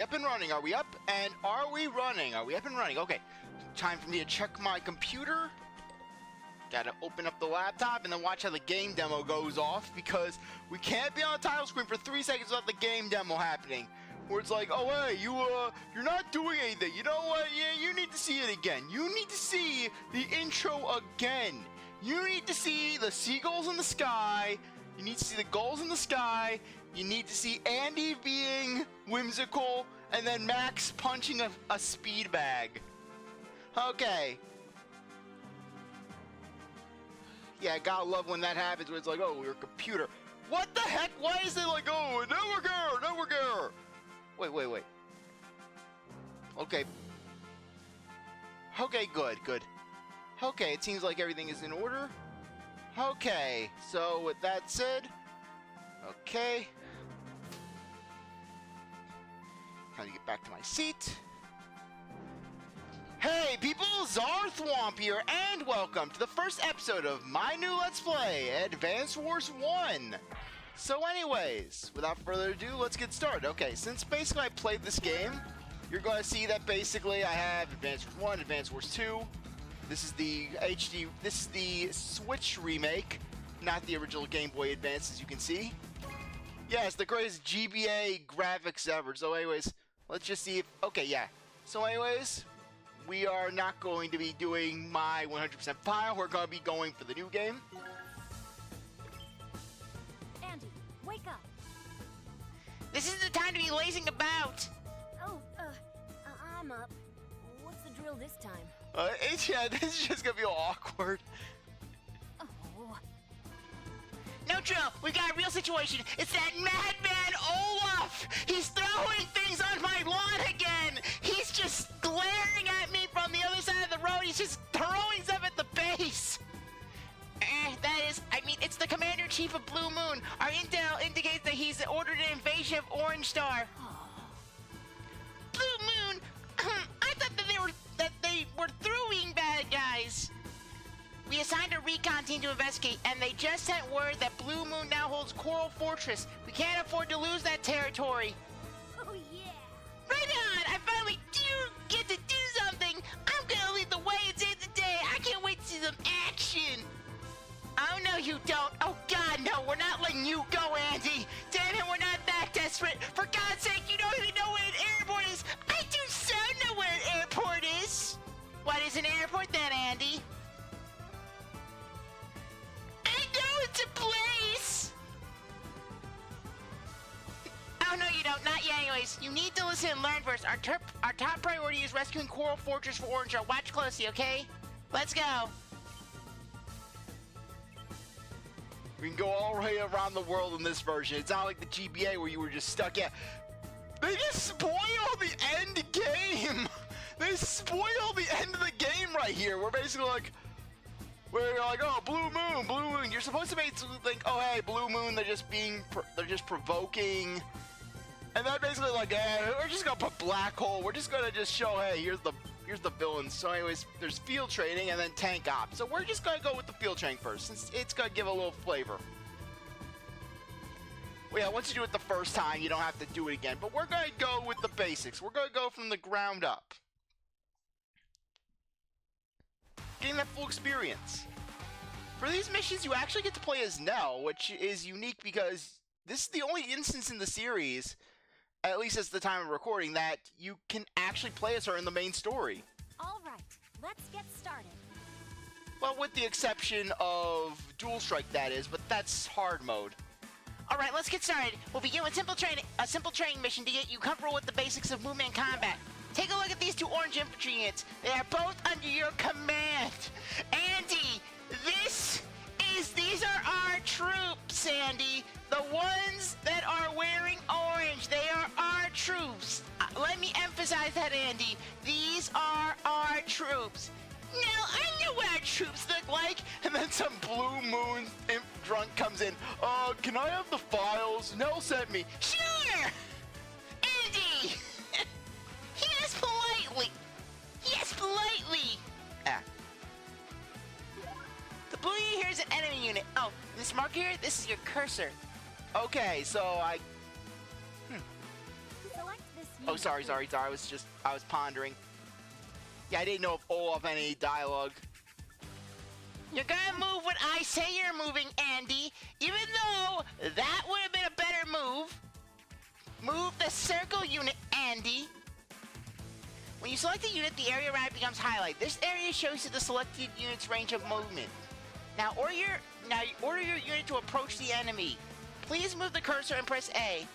Up and running. Are we up? And are we running? Are we up and running? Okay. Time for me to check my computer. Gotta open up the laptop and then watch how the game demo goes off, because we can't be on the title screen for 3 seconds without the game demo happening. Where it's like, oh hey, you're not doing anything. You know what? Yeah, you need to see it again. You need to see the intro again. You need to see the seagulls in the sky. You need to see the gulls in the sky. You need to see Andy being whimsical, and then Max punching a speed bag. Okay. Yeah, gotta love when that happens, where it's like, oh, your computer. What the heck? Why is it like, oh, network error, network error? Wait. Okay. Okay, good. Okay, it seems like everything is in order. Okay, so with that said, okay. Time to get back to my seat. Hey people, CzarThwomp here, and welcome to the first episode of my new Let's Play, Advance Wars 1. So anyways, without further ado, let's get started. Okay, since basically I played this game, you're going to see that basically I have Advance Wars 1, Advance Wars 2. This is the HD, this is the Switch remake, not the original Game Boy Advance, as you can see. Yeah, it's the greatest GBA graphics ever. So anyways, let's just see if, okay, yeah. So anyways, we are not going to be doing my 100% file. We're going to be going for the new game. Andy, wake up. This is the time to be lazing about. Oh, I'm up. What's the drill this time? Yeah, this is just going to be all awkward. Oh. No drill, we got a real situation. It's that madman Olaf. He's throwing things on my lawn again. He's just glaring at me from the other side of the road. He's just throwing stuff at the base. It's the Commander-in-Chief of Blue Moon. Our intel indicates that he's ordered an invasion of Orange Star. Blue Moon? I thought that they were throwing bad guys. We assigned a recon team to investigate, and they just sent word that Blue Moon now holds Coral Fortress. We can't afford to lose that territory. Oh, yeah. Right on! I finally do get to do something! I'm gonna lead the way and save the day! I can't wait to see some action! Oh, no, you don't. Oh, God, no, we're not letting you go, Andy. Damn it, we're not that desperate. For God's sake, you don't even know what an airport is. I do so know what an airport is. What is an airport then, Andy? I know it's a place. Oh, no, you don't. Not yet, anyways. You need to listen and learn first. Our top priority is rescuing Coral Fortress for Orange. Watch closely, okay? Let's go. We can go all the way around the world in this version. It's not like the GBA where you were just stuck at. They just spoil the end game. They spoil the end of the game right here. We're basically like, where you're like, oh, Blue Moon. You're supposed to basically think, oh, hey, Blue Moon. They're just provoking. And then basically like, we're just gonna put Black Hole. We're just gonna just show, hey, here's the villains. So anyways, there's field training and then tank ops. So we're just gonna go with the field training first, since it's gonna give a little flavor. Well, yeah, once you do it the first time, you don't have to do it again. But we're gonna go with the basics. We're gonna go from the ground up, getting that full experience. For these missions, you actually get to play as Nell, which is unique because this is the only instance in the series, at least at the time of recording, that you can actually play as her in the main story. All right, let's get started. Well, with the exception of Dual Strike, that is, but that's hard mode. All right, let's get started. We'll begin with a simple training mission to get you comfortable with the basics of movement and combat. Take a look at these two orange infantry units. They are both under your command. Andy, these are our troops, Andy. The ones that are wearing orange, they are our troops. Let me emphasize that, Andy. These are our troops. Now, I know what our troops look like. And then some Blue Moon imp drunk comes in. Can I have the files? Nell sent me. Sure! Andy! Yes, politely. Yes, politely. The blue unit here is an enemy unit. Oh, this mark here, this is your cursor. Okay, so I... Select this Oh, sorry. I was pondering. Yeah, I didn't know if Olaf had any dialogue. You're gonna move when I say you're moving, Andy. Even though that would have been a better move. Move the circle unit, Andy. When you select a unit, the area around it becomes highlighted. This area shows you the selected unit's range of movement. Now order your unit to approach the enemy. Please move the cursor and press A.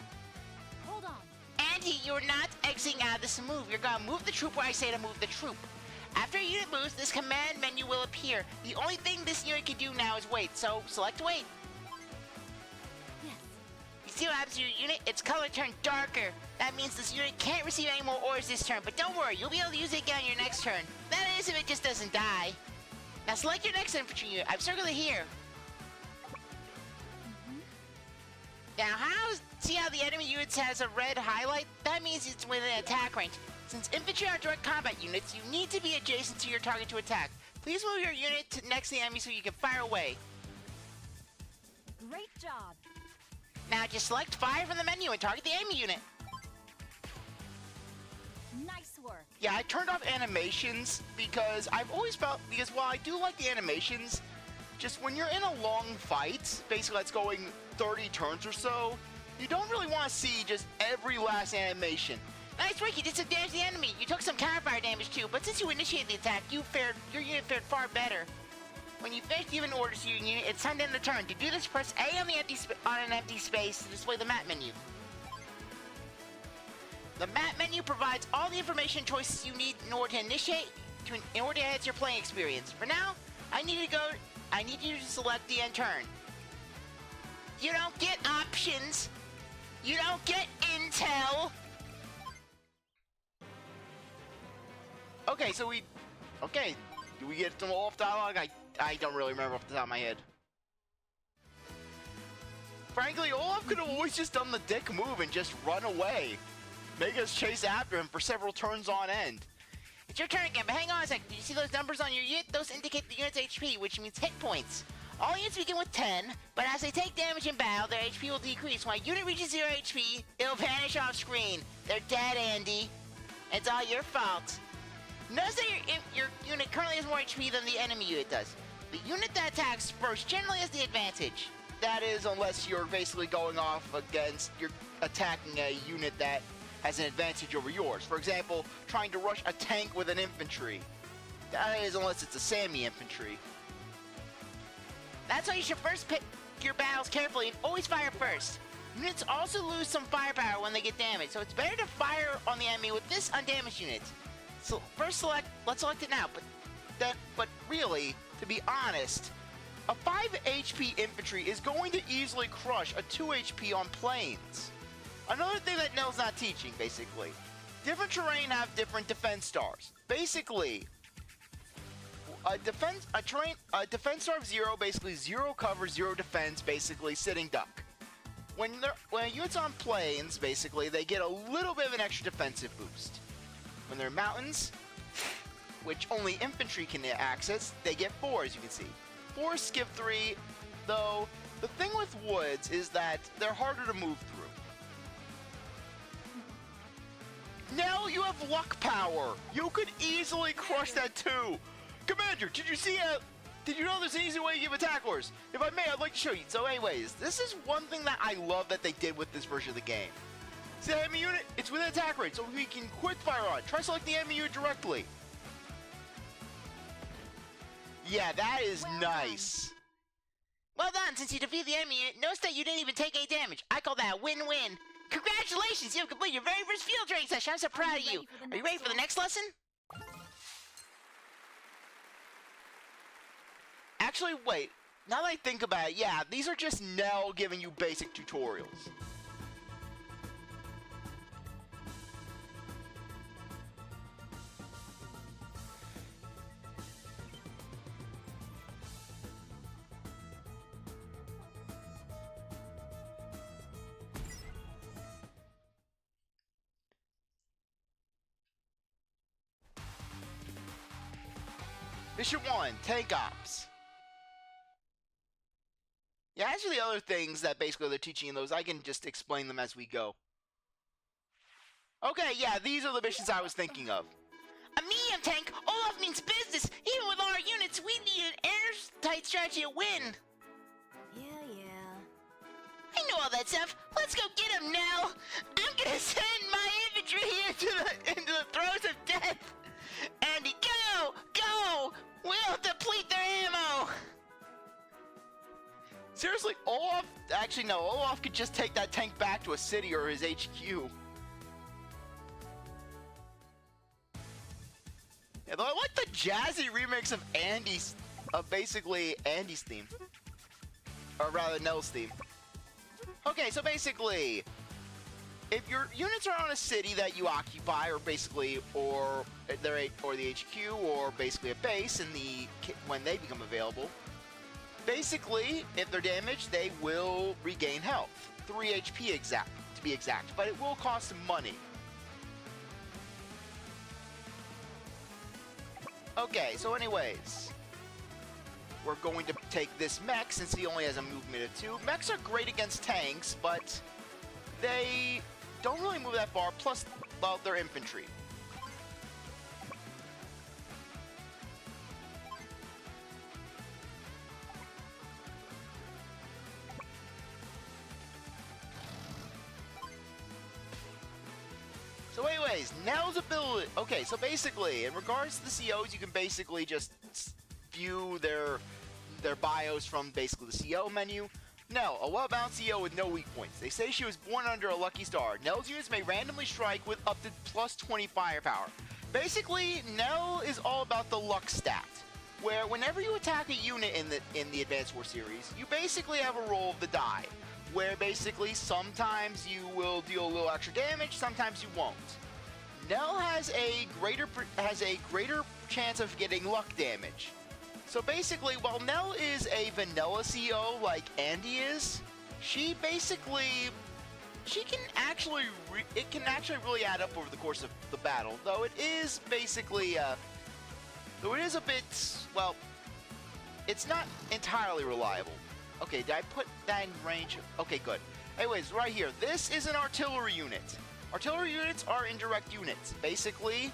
Hold on. Andy, you're not exiting out of this move. You're gonna move the troop where I say to move the troop. After a unit moves, this command menu will appear. The only thing this unit can do now is wait, so select wait. Yes. You see what happens to your unit? Its color turned darker. That means this unit can't receive any more orders this turn, but don't worry, you'll be able to use it again on your next turn. That is if it just doesn't die. Now select your next infantry unit. I've circled it here. Now see how the enemy unit has a red highlight? That means it's within attack range. Since infantry are direct combat units, you need to be adjacent to your target to attack. Please move your unit next to the enemy so you can fire away. Great job. Now just select fire from the menu and target the enemy unit. Nice work. Yeah, I turned off animations because I've always felt, because while I do like the animations, just when you're in a long fight, basically that's going 30 turns or so, you don't really want to see just every last animation. Nice work, you did some damage to the enemy. You took some counterfire damage too, but since you initiated the attack, your unit fared far better. When you finish giving orders to your unit, it's time to end the turn. To do this, press A on an empty space to display the map menu. The map menu provides all the information and choices you need in order to enhance your playing experience. For now, I need you to select the end turn. You don't get options. You don't get intel. Okay, do we get some Olaf dialogue? I don't really remember off the top of my head. Frankly, Olaf could have always just done the dick move and just run away. Make us chase after him for several turns on end. It's your turn again, but hang on a second. Do you see those numbers on your unit? Those indicate the unit's HP, which means hit points. All units begin with 10, but as they take damage in battle, their HP will decrease. When a unit reaches 0 HP, it'll vanish off screen. They're dead, Andy. It's all your fault. Notice that your unit currently has more HP than the enemy unit does. The unit that attacks first generally has the advantage. That is, unless you're basically going off against, you're attacking a unit that has an advantage over yours. For example, trying to rush a tank with an infantry. That is, unless it's a Sammy infantry. That's why you should first pick your battles carefully and always fire first. Units also lose some firepower when they get damaged, so it's better to fire on the enemy with this undamaged unit. So let's select it now, but really, to be honest, a 5 HP infantry is going to easily crush a 2 HP on planes. Another thing that Nell's not teaching, basically. Different terrain have different defense stars. Basically, a defense star of 0, basically 0 cover, 0 defense, basically sitting duck. When a unit's on planes, basically, they get a little bit of an extra defensive boost. When they're mountains, which only infantry can access, they get 4, as you can see. 4 skip 3, though the thing with woods is that they're harder to move through. Now you have luck power. You could easily crush that too. Commander, did you know there's an easy way to give attack orders? If I may, I'd like to show you. So anyways, this is one thing that I love that they did with this version of the game. See the enemy unit? It's within attack range, so we can quick fire on it. Try select the enemy unit directly. Yeah, that is nice. Well done, since you defeated the enemy unit, notice that you didn't even take any damage. I call that a win-win. Congratulations, you have completed your very first field training session. I'm so proud of you. Are you ready for the next lesson? Actually, wait. Now that I think about it, yeah, these are just Nell giving you basic tutorials. Mission 1, Tank Ops. Yeah, as for the other things that basically they're teaching in those, I can just explain them as we go. Okay, yeah, these are the missions I was thinking of. A medium tank? Olaf means business. Even with all our units, we need an airtight strategy to win. Yeah. I know all that stuff. Let's go get him now. I'm gonna send my infantry into the throes of death. Andy, go! We'll deplete their ammo. Seriously, Olaf? Actually, no. Olaf could just take that tank back to a city or his HQ. Yeah, though I like the jazzy remix of basically Andy's theme. Or rather, Nell's theme. Okay, so basically, if your units are on a city that you occupy, or basically, or the HQ, or basically a base when they become available, basically, if they're damaged, they will regain health. 3 HP to be exact, but it will cost money. Okay, so anyways, we're going to take this mech since he only has a movement of 2. Mechs are great against tanks, but they don't really move that far, plus, well, they're infantry. So anyways, Nell's ability... Okay, so basically, in regards to the COs, you can basically just view their bios from basically the CO menu. Nell, a well-balanced CO with no weak points. They say she was born under a lucky star. Nell's units may randomly strike with up to plus 20 firepower. Basically, Nell is all about the luck stat, where whenever you attack a unit in the Advanced War series, you basically have a roll of the die, where basically sometimes you will deal a little extra damage, sometimes you won't. Nell has a greater chance of getting luck damage. So basically, while Nell is a vanilla CO like Andy is, it can actually really add up over the course of the battle. Though it is basically, though it is a bit, well, it's not entirely reliable. Okay, did I put that in range? Okay, good. Anyways, right here, this is an artillery unit. Artillery units are indirect units. Basically,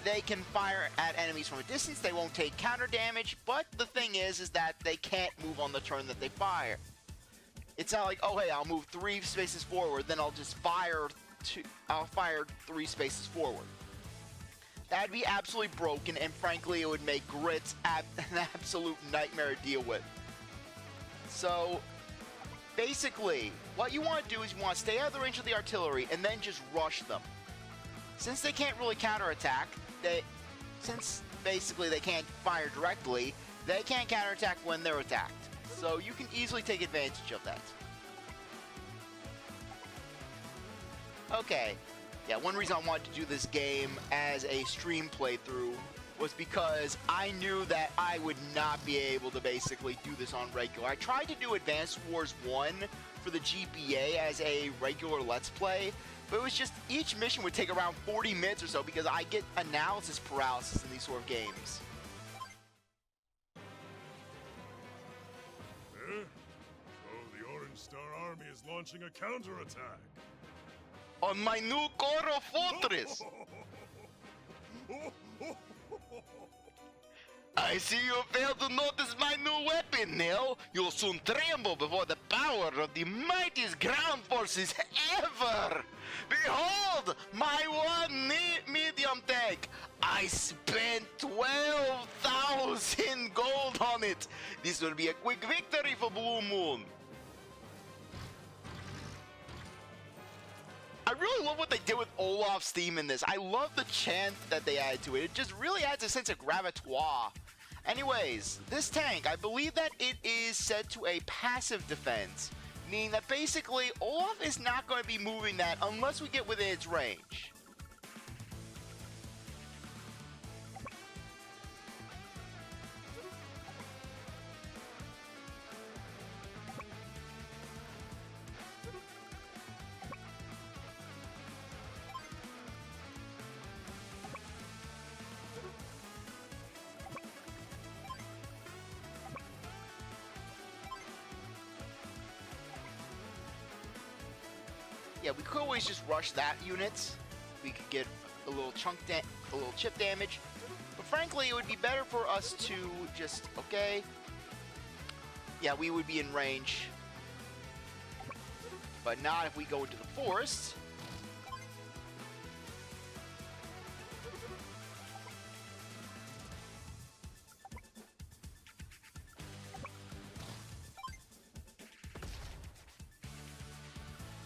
they can fire at enemies from a distance. They won't take counter damage, but the thing is that they can't move on the turn that they fire. It's not like, oh hey, I'll move 3 spaces forward, then I'll just fire 3 spaces forward. That'd be absolutely broken, and frankly, it would make Grits an absolute nightmare to deal with. So, basically, what you want to do is you want to stay out of the range of the artillery and then just rush them. Since they can't really counterattack, since basically they can't fire directly, they can't counterattack when they're attacked. So you can easily take advantage of that. Okay. Yeah, one reason I wanted to do this game as a stream playthrough was because I knew that I would not be able to basically do this on regular. I tried to do Advanced Wars 1 for the GBA as a regular Let's Play, but it was just each mission would take around 40 minutes or so because I get analysis paralysis in these sort of games. So the Orange Star Army is launching a counterattack. On my new Koro Fortress! I see you failed to notice my new weapon, Nell. You'll soon tremble before the power of the mightiest ground forces ever. Behold, my one medium tank. I spent 12,000 gold on it. This will be a quick victory for Blue Moon. I really love what they did with Olaf's theme in this. I love the chant that they added to it. It just really adds a sense of gravitoire. Anyways, this tank, I believe that it is set to a passive defense, meaning that basically Olaf is not going to be moving that unless we get within its range. Yeah, we could always just rush that unit. we could get a little a little chip damage. But frankly, it would be better for us to just, okay. Yeah, we would be in range. But not if we go into the forest.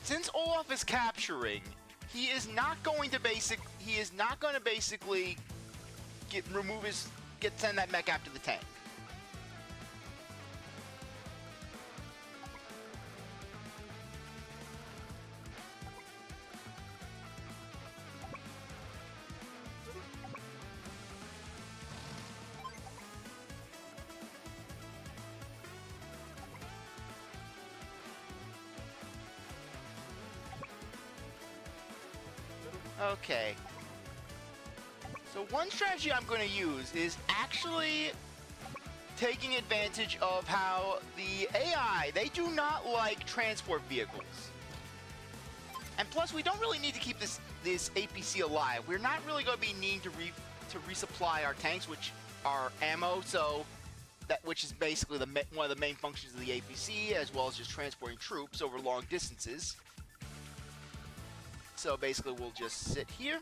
Since Olaf is capturing, he is not going to basically send that mech after the tank. Okay. So one strategy I'm going to use is actually taking advantage of how the AI, they do not like transport vehicles. And plus, we don't really need to keep this APC alive. We're not really going to be needing to resupply our tanks, which are ammo, so which is basically one of the main functions of the APC, as well as just transporting troops over long distances. So basically, we'll just sit here.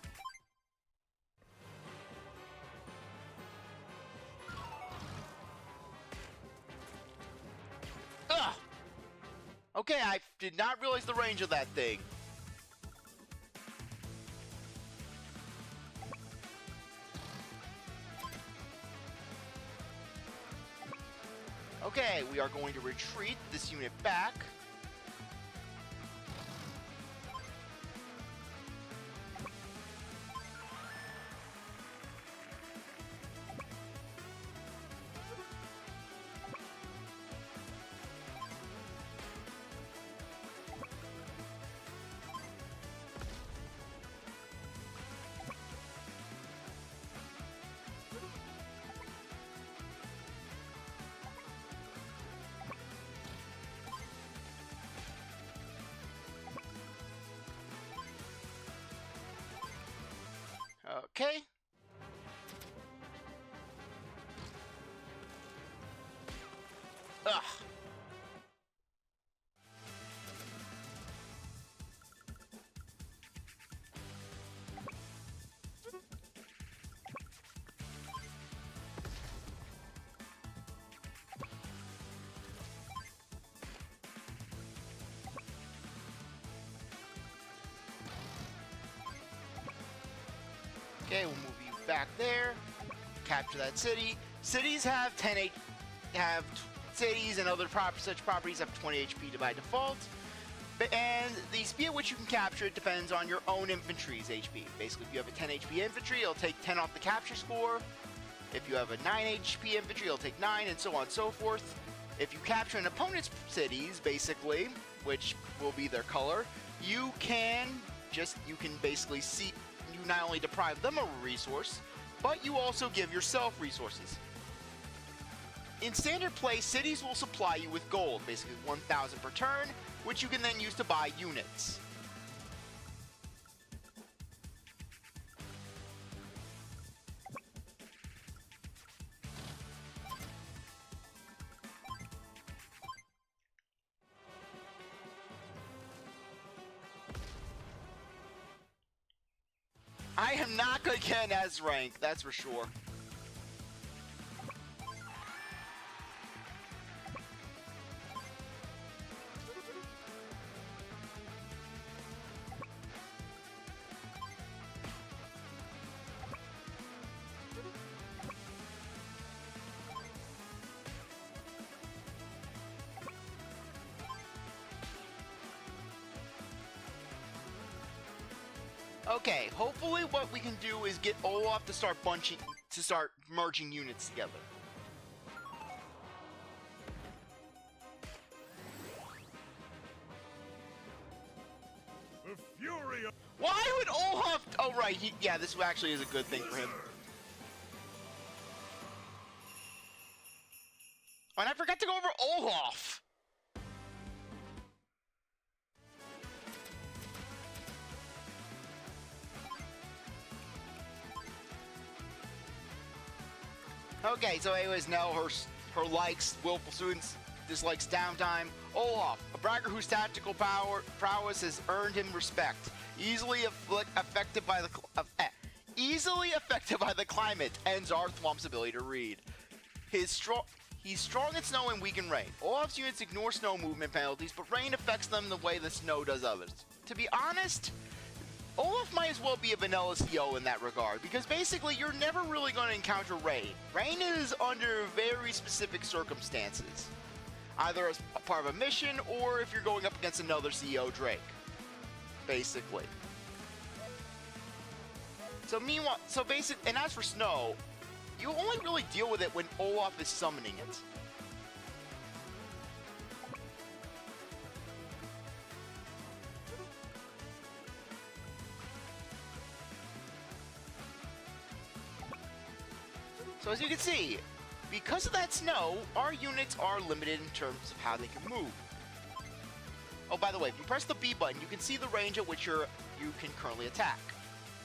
Ugh! Okay, I did not realize the range of that thing. Okay, we are going to retreat this unit back. Okay. Ugh. Okay, we'll move you back there. Capture that city. Cities have cities and other such properties have 20 HP by default. And the speed at which you can capture it depends on your own infantry's HP. Basically, if you have a 10 HP infantry, it'll take 10 off the capture score. If you have a 9 HP infantry, it'll take 9, and so on and so forth. If you capture an opponent's cities, basically, which will be their color, you can basically see. You not only deprive them of a resource, but you also give yourself resources. In standard play, cities will supply you with gold, basically 1,000 per turn, which you can then use to buy units. I am not going to get an S rank, that's for sure. Okay, hopefully what we can do is get Olaf to start merging units together. The fury of... Why would Olaf... Oh, right, yeah, this actually is a good thing for him. Oh, and I forgot to go over Olaf! Okay, so anyways, Nell, her likes willful students, dislikes downtime. Olaf, a bragger whose tactical prowess has earned him respect. Easily affected by the climate and CzarThwomp's ability to read. He's strong in snow and weak in rain. Olaf's units ignore snow movement penalties, but rain affects them the way the snow does others. To be honest, Olaf might as well be a vanilla CO in that regard, because basically you're never really going to encounter rain. Rain is under very specific circumstances, either as a part of a mission or if you're going up against another CO Drake, basically. And as for snow, you only really deal with it when Olaf is summoning it. So as you can see, because of that snow, our units are limited in terms of how they can move. Oh, by the way, if you press the B button, you can see the range at which you can currently attack.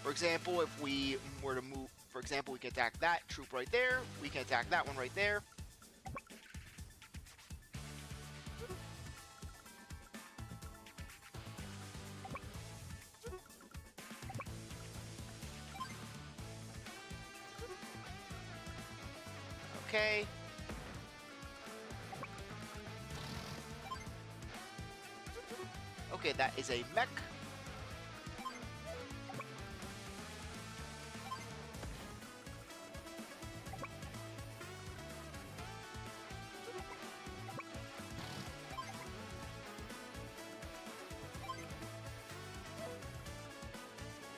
For example, if we were to move, for example, we can attack that troop right there. We can attack that one right there. Okay. Okay, that is a mech.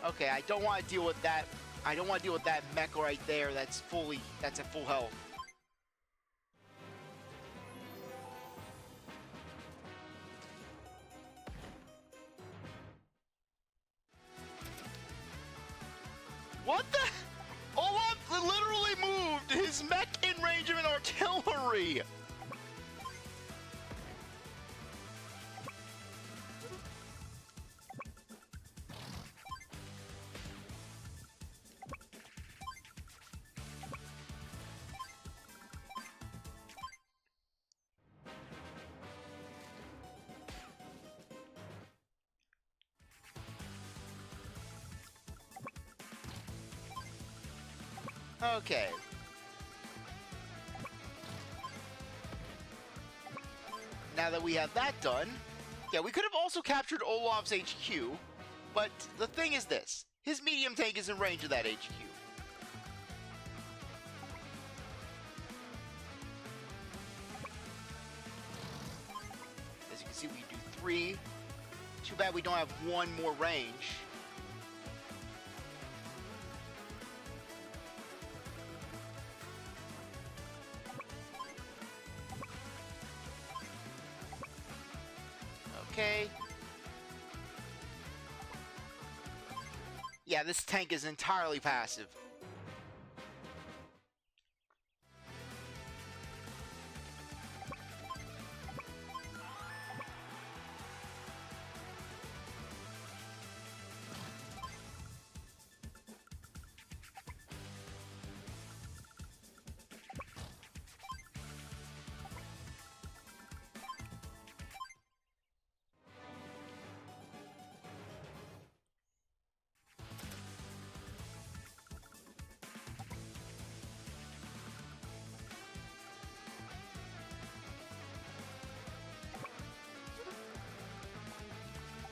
Okay, I don't want to deal with that. I don't want to deal with that mech right there. That's at full health. What the? Olaf literally moved his mech in range of an artillery. Okay. Now that we have that done, yeah, we could have also captured Olaf's HQ, but the thing is this. His medium tank is in range of that HQ. As you can see, we do 3. Too bad we don't have 1 more range. Okay. Yeah, this tank is entirely passive.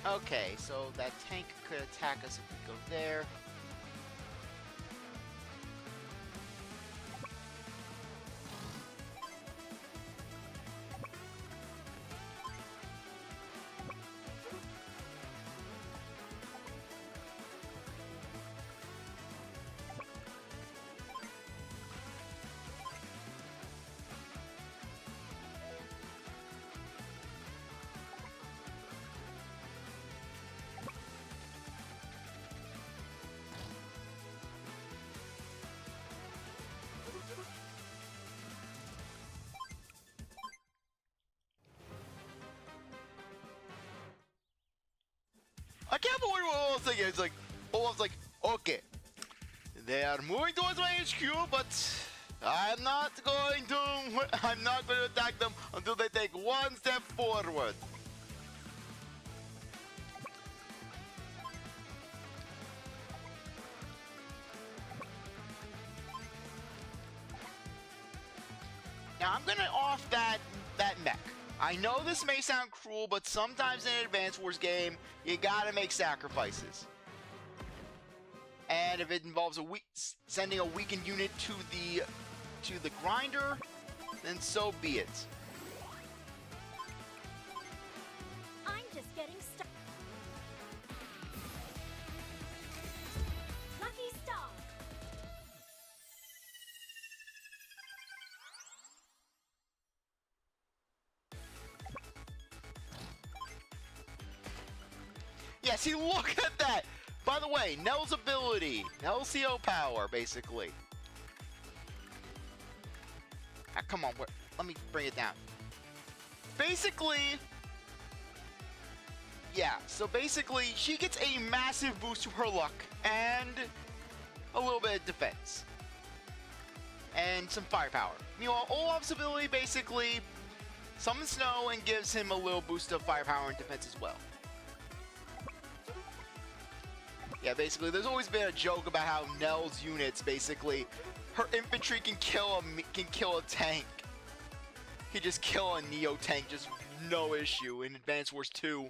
Okay, so that tank could attack us if we go there. I can't believe what Olaf's thinking. Olaf's like, okay, they are moving towards my HQ, but I'm not going to attack them until they take one step forward. Now I'm gonna off that mech. I know this may sound cruel, but sometimes in an Advance Wars game, you gotta make sacrifices. And if it involves sending a weakened unit to the grinder, then so be it. I'm just getting started. Lucky star. Yeah, see, look at that! By the way, Nell's ability, Nell's CO power, basically. Ah, come on, let me bring it down. Basically, yeah, so basically, she gets a massive boost to her luck, and a little bit of defense. And some firepower. Meanwhile, Olaf's ability basically summons snow and gives him a little boost of firepower and defense as well. Yeah, basically, there's always been a joke about how Nell's units, basically, her infantry can kill a tank. He just kill a Neo tank, just no issue in Advance Wars 2.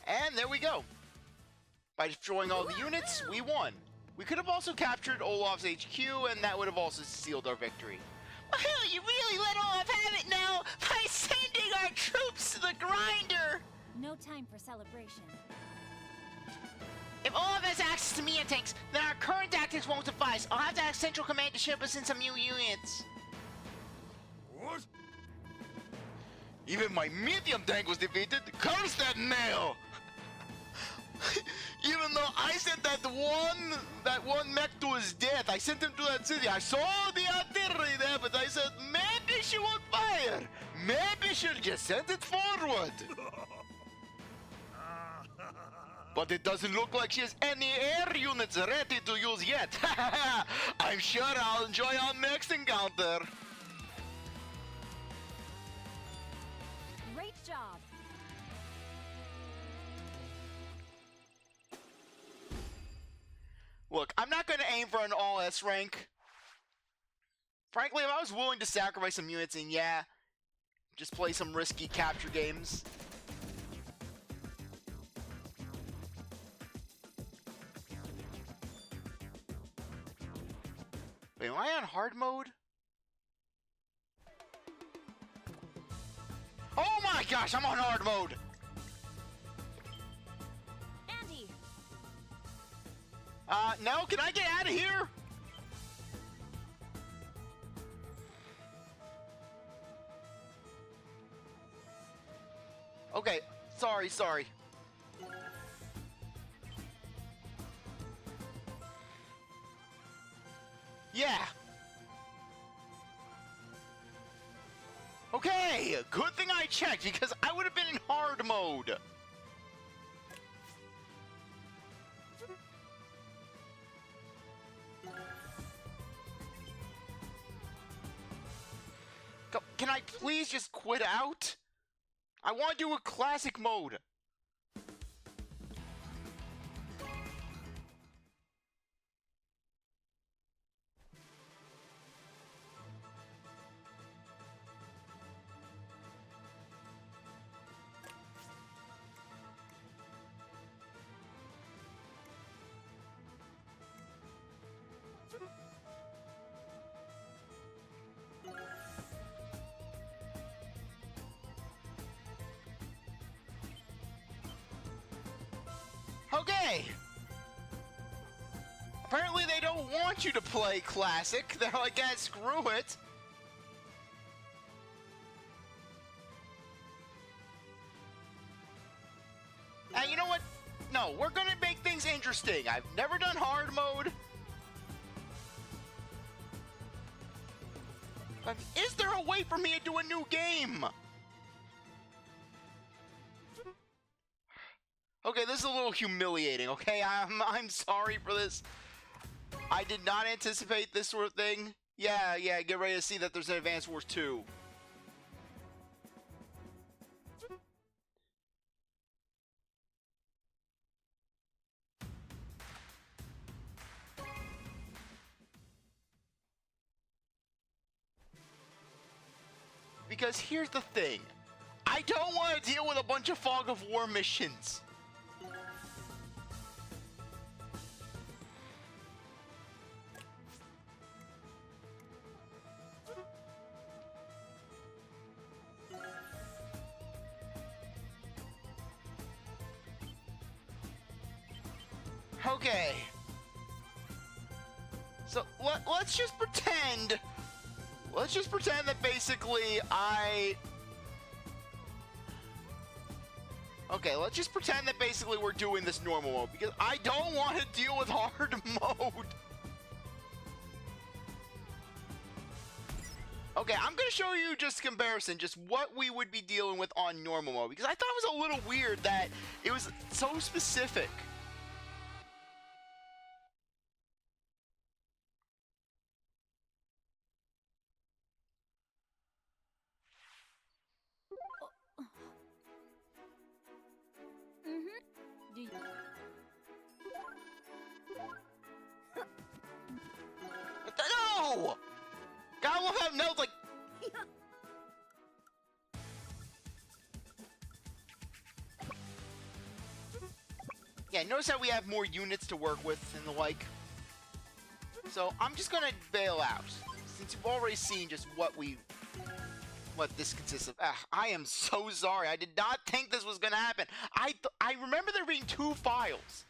And there we go. By destroying all the units, we won. We could have also captured Olaf's HQ, and that would have also sealed our victory. Well, you really let Olaf have it now by sending our troops to the grinder! No time for celebration. If Olaf has access to Mia tanks, then our current tactics won't suffice. I'll have to ask Central Command to ship us in some new units. What? Even my medium tank was defeated. Curse that nail! Even though I sent that one mech to his death, I sent him to that city. I saw the artillery there, but I said maybe she won't fire. Maybe she'll just send it forward. But it doesn't look like she has any air units ready to use yet. I'm sure I'll enjoy our next encounter. Great job. Look, I'm not going to aim for an all-S rank. Frankly, if I was willing to sacrifice some units and yeah, just play some risky capture games. Wait, am I on hard mode? Oh my gosh, I'm on hard mode! Andy. No, can I get out of here? Okay, sorry. Yeah. Okay, good thing I checked because I would have been in hard mode. Can I please just quit out? I want to do a classic mode. Okay. Apparently they don't want you to play classic. They're like, "Ah, screw it." And you know what? No, we're gonna make things interesting. I've never done hard mode. Is there a way for me to do a new game? Okay, this is a little humiliating, okay? I'm sorry for this. I did not anticipate this sort of thing. Yeah, get ready to see that there's an Advance Wars 2. Because here's the thing. I don't want to deal with a bunch of Fog of War missions. Okay. So let's just pretend. Let's just pretend that basically Okay, let's just pretend that basically we're doing this normal mode because I don't want to deal with hard mode. Okay, I'm gonna show you just a comparison, just what we would be dealing with on normal mode because I thought it was a little weird that it was so specific. Do you... No! God love how Nell's like. Yeah, notice how we have more units to work with and the like. So I'm just gonna bail out since you've already seen just what this consists of. I am so sorry. I did not think this was gonna happen. I remember there being 2 files.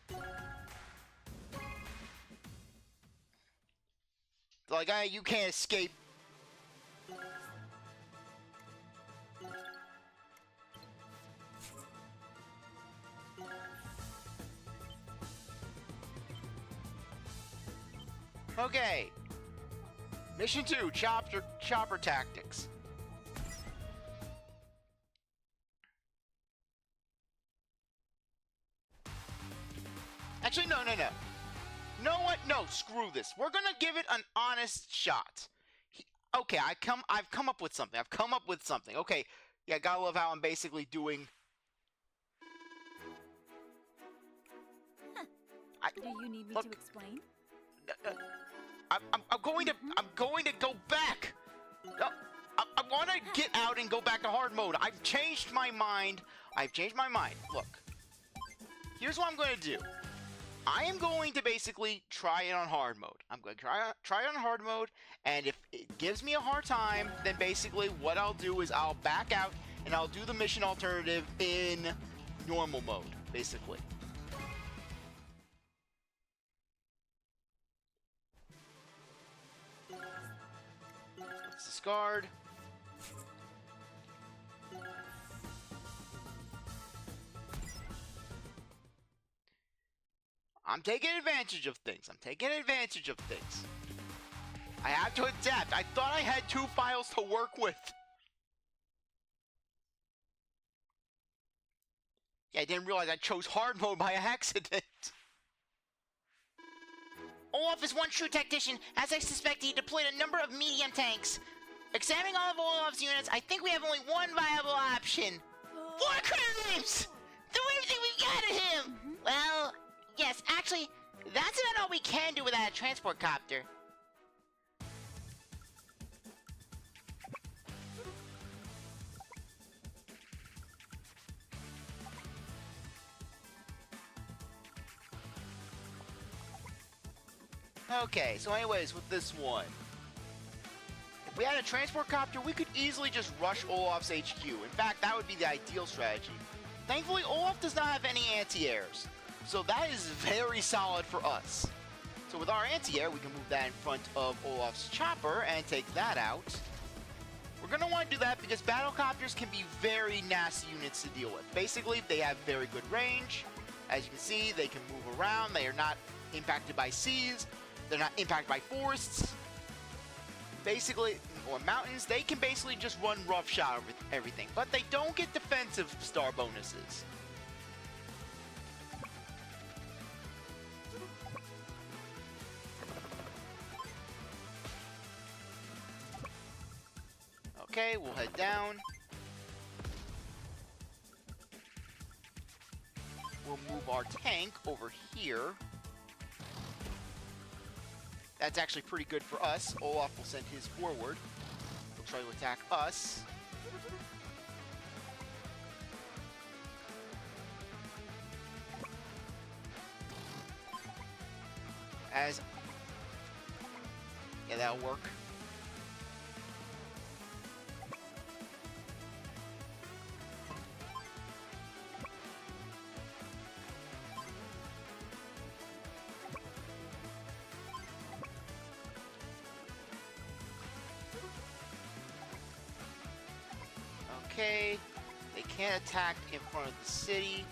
Like, you can't escape. Okay. Mission 2, Chopper Tactics. Actually, no. You know what? No, screw this. We're gonna give it an honest shot. Okay, I've come up with something. Okay, yeah, gotta love how I'm basically doing. Do you need me look, to explain? I'm going to go back. I want to get out and go back to hard mode. I've changed my mind. Look, here's what I'm going to do. I am going to basically try it on hard mode. I'm going to try it on hard mode, and if it gives me a hard time, then basically what I'll do is I'll back out and I'll do the mission alternative in normal mode, basically. Let's discard. I'm taking advantage of things. I have to adapt. I thought I had 2 files to work with. Yeah, I didn't realize I chose hard mode by accident. Olaf is one true tactician. As I suspect, he deployed a number of medium tanks. Examining all of Olaf's units, I think we have only one viable option. War crimes! Throw everything we've got at him! Well, yes, actually, that's about all we can do without a transport copter. Okay, so anyways, with this one. If we had a transport copter, we could easily just rush Olaf's HQ. In fact, that would be the ideal strategy. Thankfully, Olaf does not have any anti-airs, so that is very solid for us. So with our anti-air, we can move that in front of Olaf's chopper and take that out. We're going to want to do that because battlecopters can be very nasty units to deal with. Basically, they have very good range. As you can see, they can move around. They are not impacted by seas. They're not impacted by forests. Basically, or mountains, they can basically just run roughshod over everything. But they don't get defensive star bonuses. Okay, we'll head down. We'll move our tank over here. That's actually pretty good for us. Olaf will send his forward. He'll try to attack us. Yeah, that'll work. Okay, they can't attack in front of the city.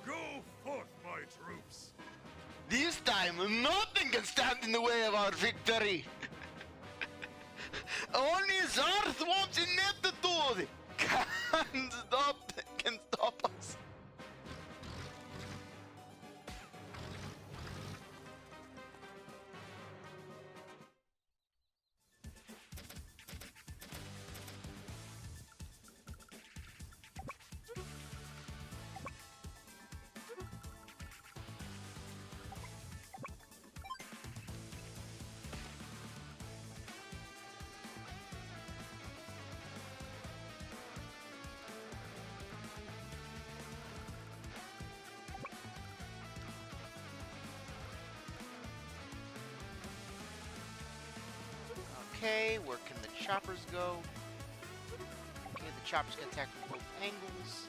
Go forth, my troops! This time, nothing can stand in the way of our victory. Only CzarThwomp's ineptitude can stop us. Okay, where can the choppers go? Okay, the choppers can attack from both angles.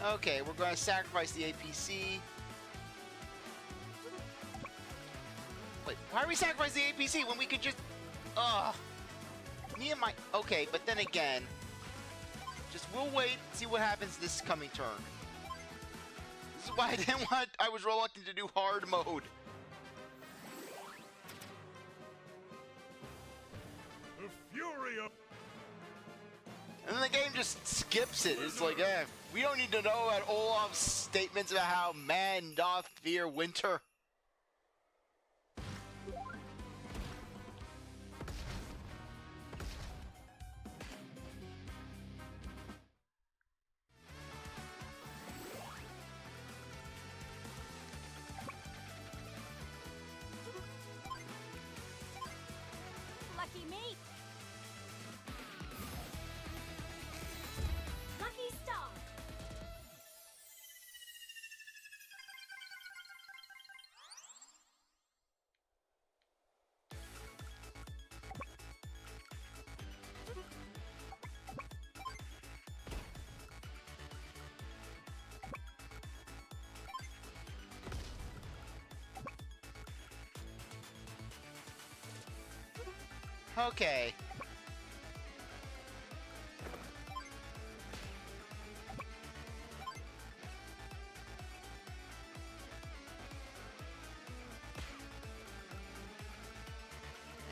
Okay, we're going to sacrifice the APC. Wait, why are we sacrificing the APC when we could just... Ugh. Me and my... Okay, but then again... Just we'll wait, see what happens this coming turn. This is why I didn't want... I was reluctant to do hard mode. The fury of... And then the game just skips it. It's like, we don't need to know about Olaf's statements about how man doth fear winter. Lucky me. Lucky star. Okay.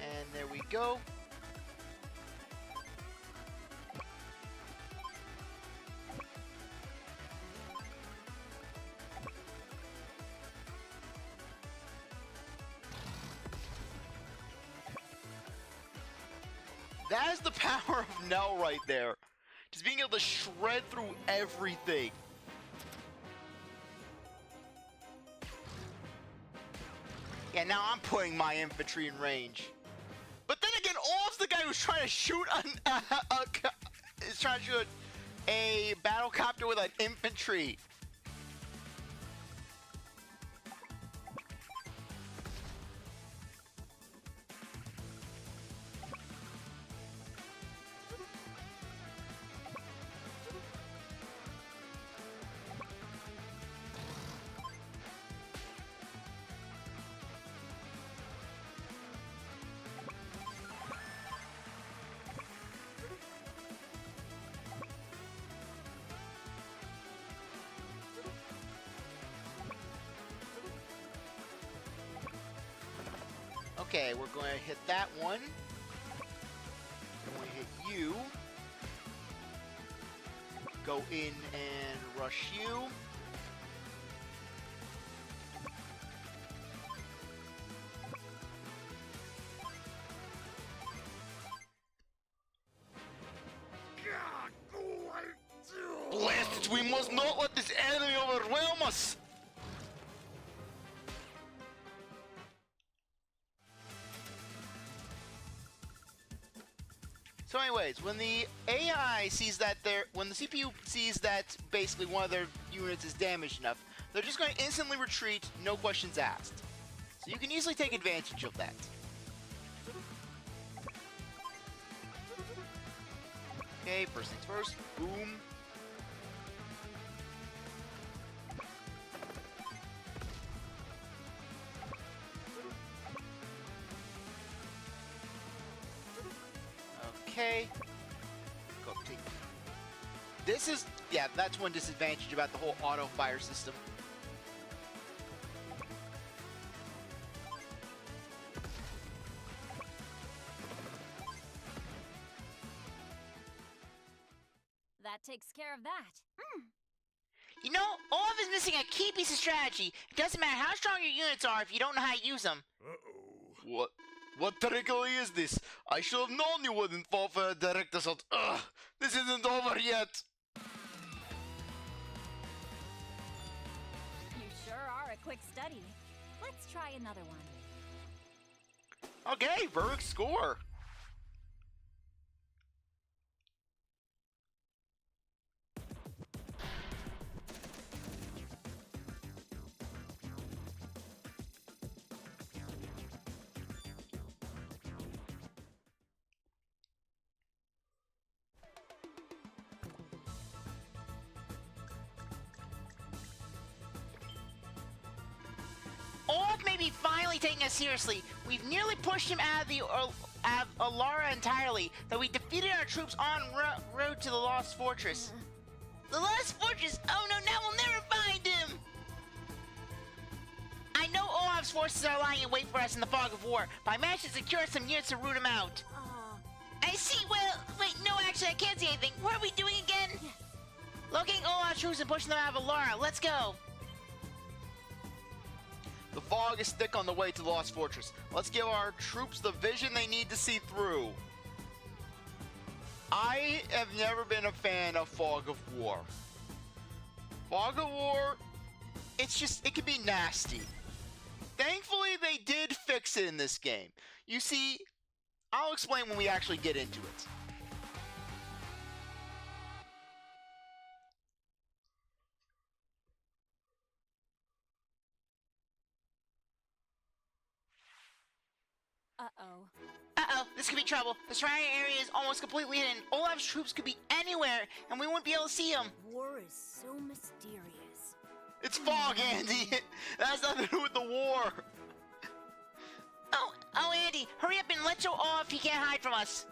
And there we go. That is the power of Nell right there. Just being able to shred through everything. Yeah, now I'm putting my infantry in range. But then again, Olaf's the guy who's trying to shoot is trying to shoot a battle copter with an infantry. Okay, we're going to hit that one. We're going to hit you. Go in and rush you. Blast it! We must not let this enemy overwhelm us! So anyways, when the AI sees that when the CPU sees that basically one of their units is damaged enough, they're just going to instantly retreat, no questions asked. So you can easily take advantage of that. Okay, first things first, boom. Okay. Go take. This is, yeah, that's one disadvantage about the whole auto fire system. That takes care of that. You know, Olaf is missing a key piece of strategy. It doesn't matter how strong your units are if you don't know how to use them. Uh-oh. What trickery is this? I should have known you wouldn't fall for a direct assault. Ugh, this isn't over yet. You sure are a quick study. Let's try another one. Okay, perfect score. Olaf may be finally taking us seriously. We've nearly pushed him out of the Alara entirely, though we defeated our troops on road to the Lost Fortress. The Lost Fortress? Oh no, now we'll never find him! I know Olaf's forces are lying in wait for us in the fog of war, but I managed to secure some units to root him out. I see, well, wait, no, actually, I can't see anything. What are we doing again? Locating Olaf's troops and pushing them out of Alara. Let's go. The fog is thick on the way to the Lost Fortress. Let's give our troops the vision they need to see through. I have never been a fan of Fog of War. Fog of War, it can be nasty. Thankfully, they did fix it in this game. You see, I'll explain when we actually get into it. Uh-oh. Uh-oh, this could be trouble. The surrounding area is almost completely hidden. Olaf's troops could be anywhere, and we wouldn't be able to see them. War is so mysterious. It's fog, Andy. That has nothing to do with the war. Oh, Andy, hurry up and let show Olaf he can't hide from us.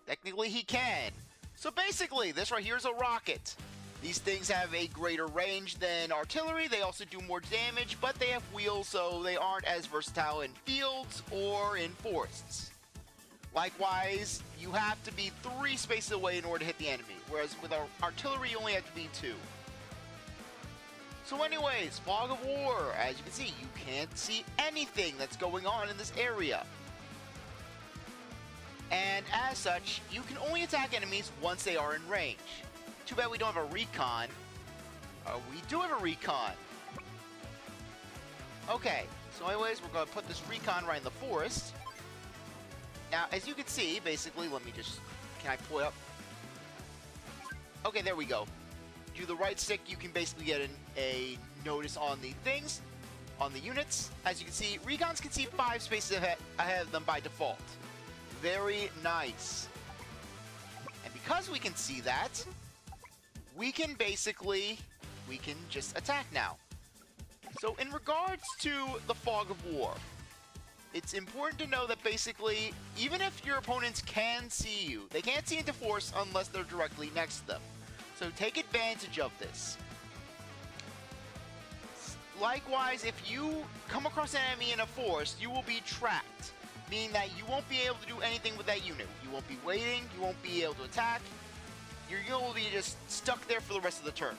Technically, he can. So basically, this right here is a rocket. These things have a greater range than artillery. They also do more damage, but they have wheels, so they aren't as versatile in fields or in forests. Likewise, you have to be 3 spaces away in order to hit the enemy, whereas with our artillery, you only have to be 2. So anyways, Fog of War. As you can see, you can't see anything that's going on in this area. And as such, you can only attack enemies once they are in range. Too bad we don't have a recon. We do have a recon. Okay, So anyways, we're going to put this recon right in the forest. Now, as you can see, basically, let me just... Can I pull it up? Okay, there we go. Do the right stick, you can basically get a notice on the things, on the units. As you can see, recons can see 5 spaces ahead of them by default. Very nice. And because we can see that, we can just attack now. So in regards to the Fog of War, it's important to know that basically, even if your opponents can see you, they can't see into force unless they're directly next to them. So take advantage of this. Likewise, if you come across an enemy in a forest, you will be trapped, meaning that you won't be able to do anything with that unit. You won't be waiting, you won't be able to attack, you're going to be just stuck there for the rest of the turn.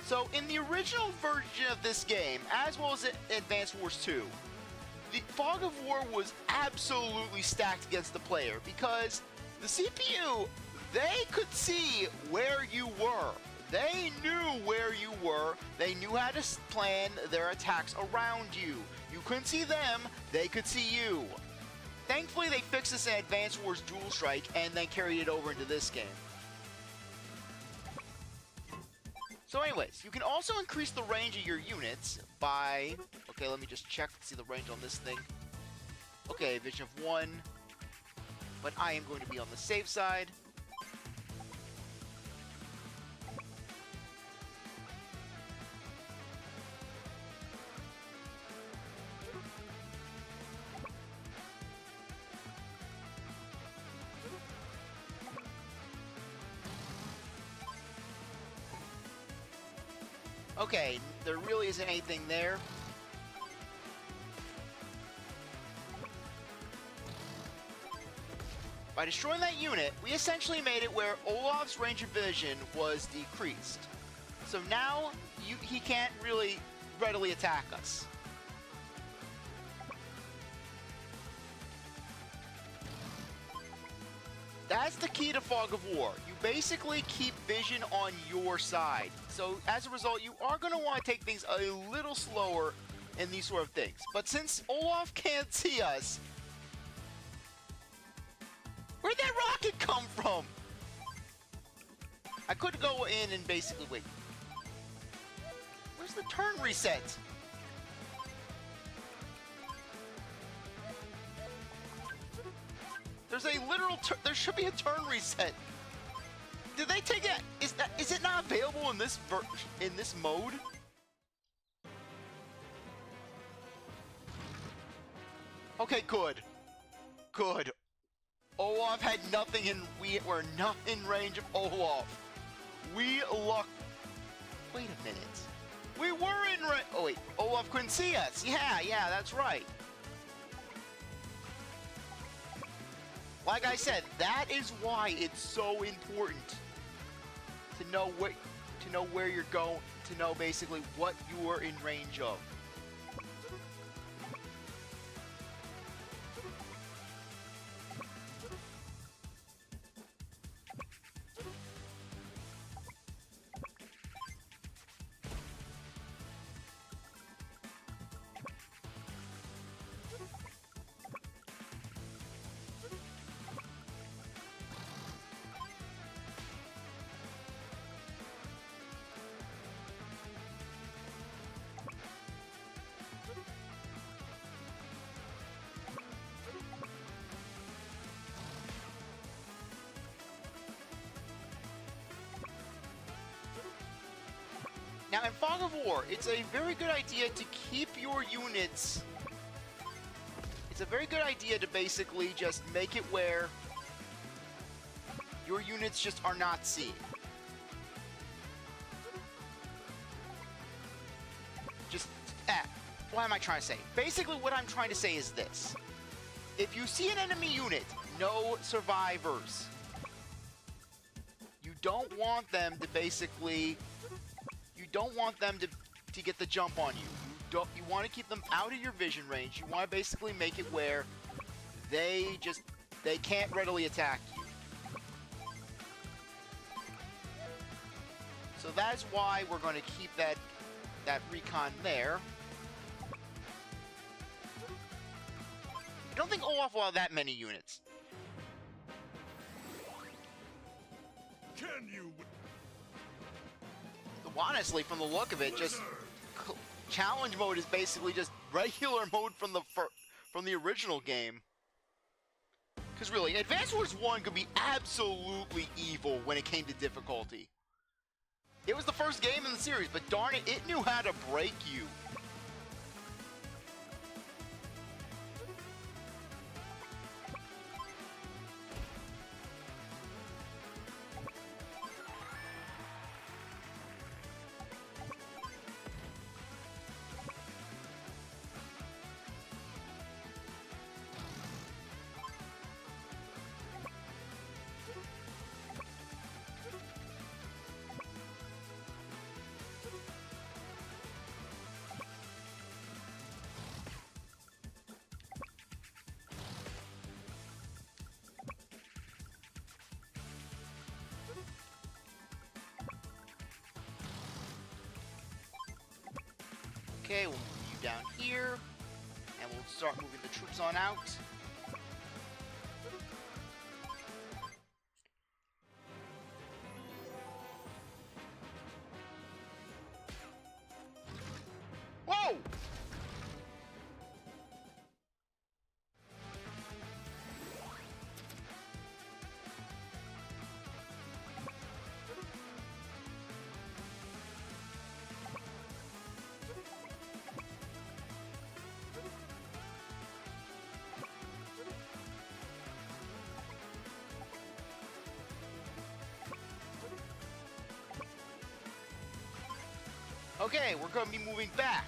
So in the original version of this game, as well as Advanced Wars 2, the Fog of War was absolutely stacked against the player because the CPU, they could see where you were. They knew where you were. They knew how to plan their attacks around you. You couldn't see them, they could see you. Thankfully, they fixed this in Advanced Wars Dual Strike and then carried it over into this game. So anyways, you can also increase the range of your units by... Okay, let me just check to see the range on this thing. Okay, vision of 1. But I am going to be on the safe side. Okay, there really isn't anything there. By destroying that unit, we essentially made it where Olaf's range of vision was decreased. So now, he can't really readily attack us. That's the key to Fog of War. You basically keep vision on your side. So as a result, you are going to want to take things a little slower in these sort of things. But since Olaf can't see us... Where'd that rocket come from? I could go in and basically... Wait. Where's the turn reset? There's a literal there should be a turn reset. Did they take it? Is it not available in this mode? Okay, good. Good. Olaf had nothing and we were not in range of Olaf. We lucked. Wait a minute. We were in range. Oh wait, Olaf couldn't see us. Yeah, that's right. Like I said, that is why it's so important to know where you're going, to know basically what you are in range of. Now, in Fog of War, it's a very good idea to keep your units... It's a very good idea to basically just make it where your units just are not seen. What am I trying to say? Basically, what I'm trying to say is this. If you see an enemy unit, no survivors. You don't want them to basically... You don't want them to get the jump on you. You want to keep them out of your vision range. You want to basically make it where they can't readily attack you. So that's why we're going to keep that recon there. I don't think Olaf will have that many units. Can you? Honestly, from the look of it, just challenge mode is basically just regular mode from the original game. Because really, Advance Wars 1 could be absolutely evil when it came to difficulty. It was the first game in the series, but darn it, it knew how to break you. Okay, we'll move you down here, and we'll start moving the troops on out. Whoa! Okay, we're going to be moving back.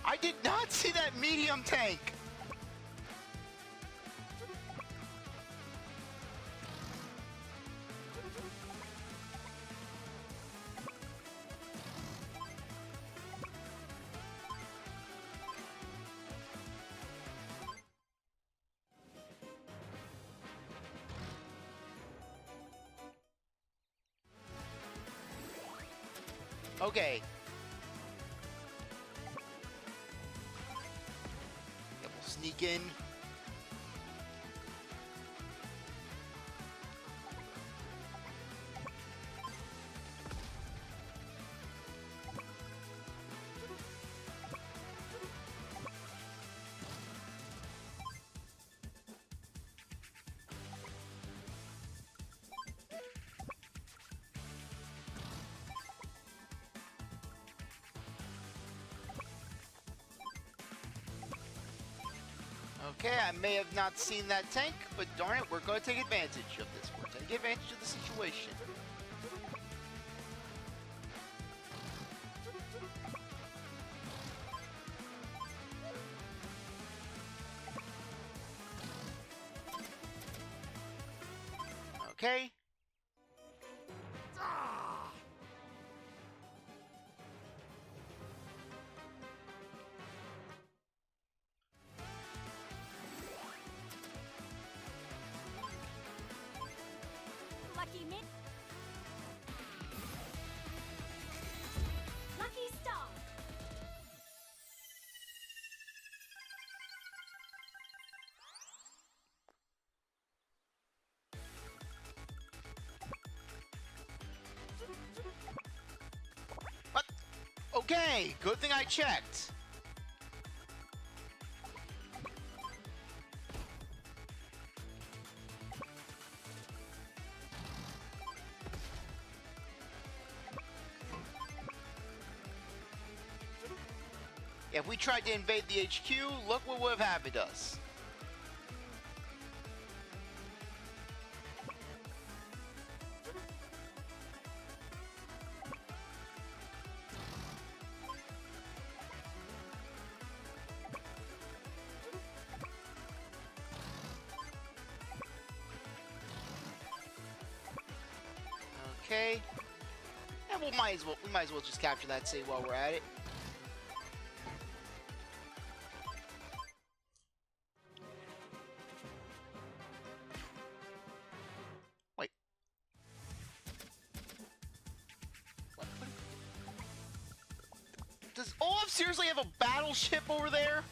I did not see that medium tank. Okay. Sneak in. Okay, I may have not seen that tank, but darn it, we're going to take advantage of this. We're going to take advantage of the situation. Okay. Lucky Mint. Lucky Star. What? Okay, good thing I checked. If we tried to invade the HQ, look what would have happened to us. Okay. And we might as well just capture that city while we're at it. Wait. What? Does Olaf seriously have a battleship over there?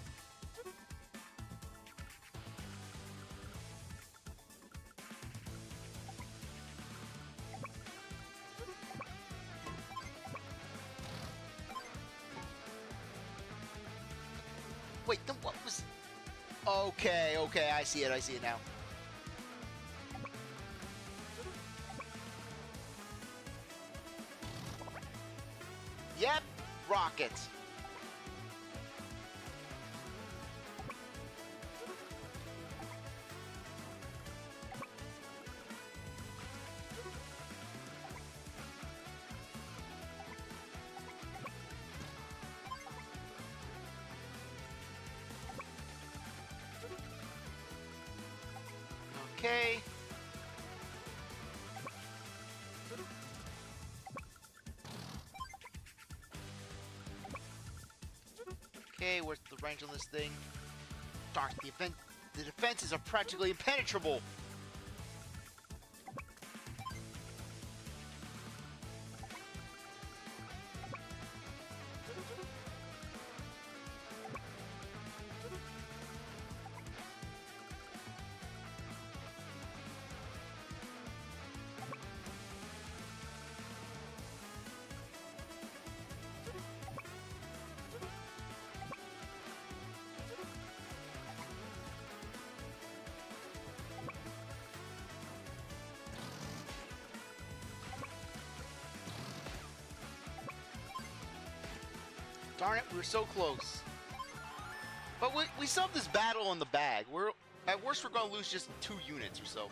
Wait, then what was... Okay, I see it now. Yep, rockets. Okay. Okay, what's the range on this thing? Darn, the defenses are practically impenetrable. Darn it, we were so close. But we still have this battle in the bag. At worst, we're going to lose just 2 units or so.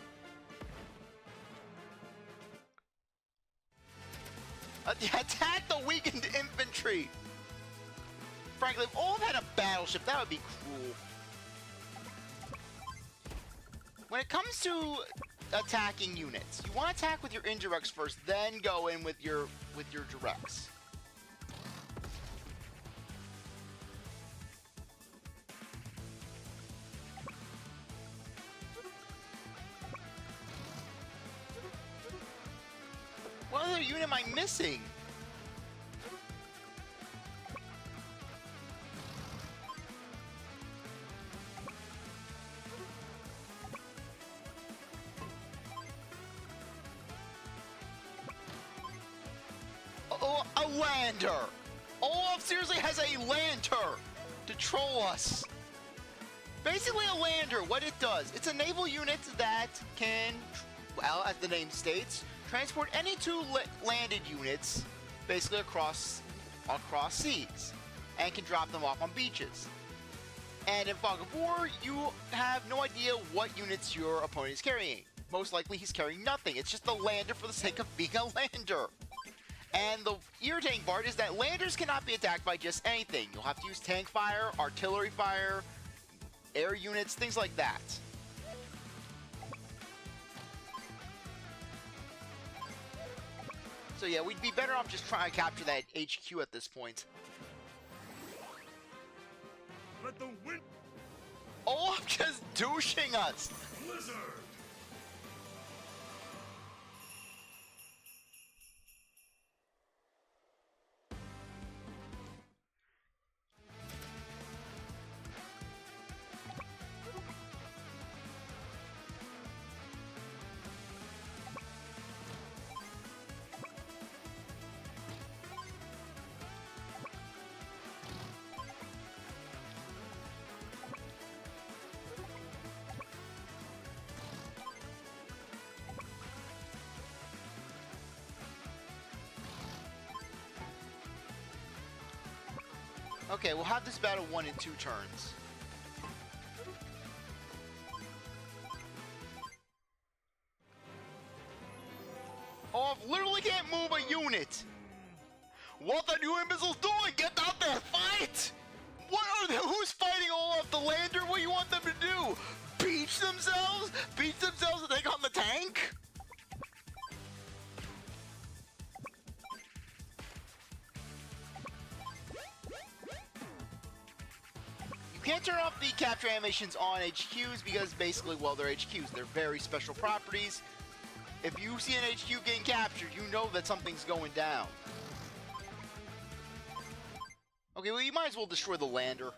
Attack the weakened infantry! Frankly, if Olaf had a battleship, that would be cruel. When it comes to attacking units, you want to attack with your indirects first, then go in with your directs. What other unit am I missing? Oh, a lander! Olaf seriously has a lander to troll us. Basically a lander, what it does, it's a naval unit that can, well, as the name states, transport any 2 landed units basically across seas and can drop them off on beaches. And in Fog of War, you have no idea what units your opponent is carrying. Most likely he's carrying nothing. It's just a lander for the sake of being a lander. And the irritating part is that landers cannot be attacked by just anything. You'll have to use tank fire, artillery fire, air units, things like that. So yeah, we'd be better off just trying to capture that HQ at this point. Let the wind Olaf just douching us! blizzard! Okay, we'll have this battle won in 2 turns. Oh, I literally can't move a unit! What are you imbeciles doing? Get out there, fight! What are they? Who's fighting Olaf the Lander? What do you want them to do? Beach themselves? Beach themselves and take on the tank? can't turn off the capture animations on HQs because basically, well, they're HQs. They're very special properties. If you see an HQ getting captured, you know that something's going down. Okay, well, you might as well destroy the lander.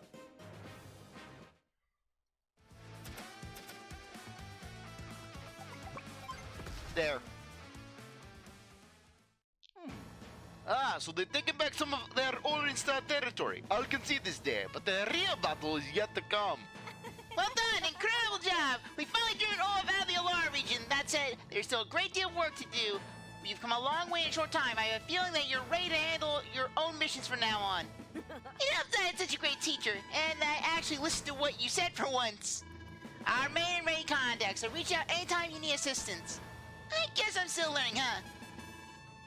There. Ah, so they're taking back some of their Orange Star territory. I'll concede this there, but the real battle is yet to come. Well done! Incredible job! We finally driven Olaf out of the alarm region. That said, there's still a great deal of work to do. You've come a long way in a short time. I have a feeling that you're ready to handle your own missions from now on. It helps that I had such a great teacher, and I actually listened to what you said for once. Our main and ready contacts, so reach out anytime you need assistance. I guess I'm still learning, huh?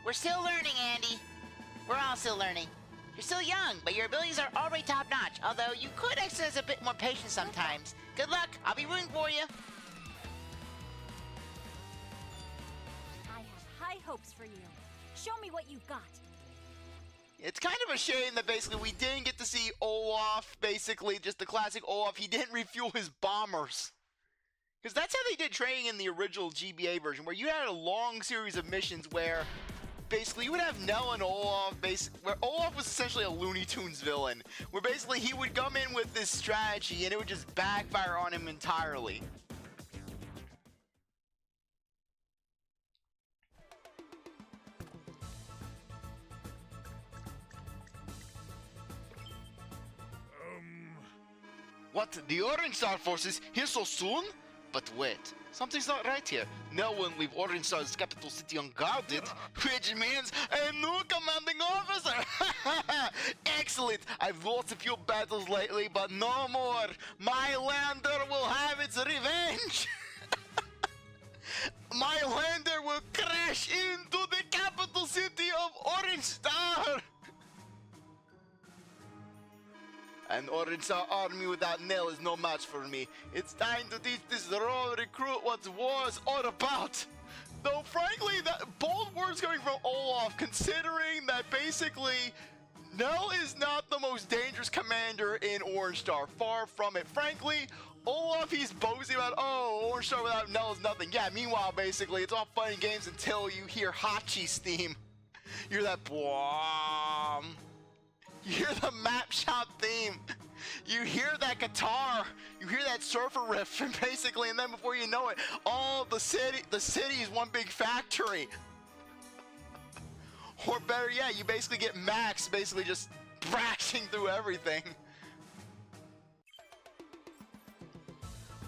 We're still learning, Andy. We're all still learning. You're still young, but your abilities are already top-notch, although you could exercise a bit more patience sometimes. Good luck. I'll be rooting for you. I have high hopes for you. Show me what you've got. It's kind of a shame that basically we didn't get to see Olaf, basically, just the classic Olaf. He didn't refuel his bombers. Because that's how they did training in the original GBA version, where you had a long series of missions where basically you would have Nell and Olaf, where Olaf was essentially a Looney Tunes villain, where basically he would come in with this strategy and it would just backfire on him entirely. What? The Orange Star forces here so soon? But wait, something's not right here. No one leave Orange Star's capital city unguarded, which means a new commanding officer! Excellent! I've lost a few battles lately, but no more! My lander will have its revenge! My lander will crash into the capital city of Orange Star! An Orange Star army without Nell is no match for me. It's time to teach this raw recruit what war is all about. Though frankly, that bold words coming from Olaf, considering that basically Nell is not the most dangerous commander in Orange Star. Far from it. Frankly, Olaf, he's boasting about, oh, Orange Star without Nell is nothing. Yeah, meanwhile, basically, it's all fun and games until you hear Hachi's theme. You hear that, bwom. You hear the map shop theme. You hear that guitar. You hear that surfer riff, and basically, and then before you know it, all the city is one big factory. Or better yet, you basically get Max basically just thrashing through everything.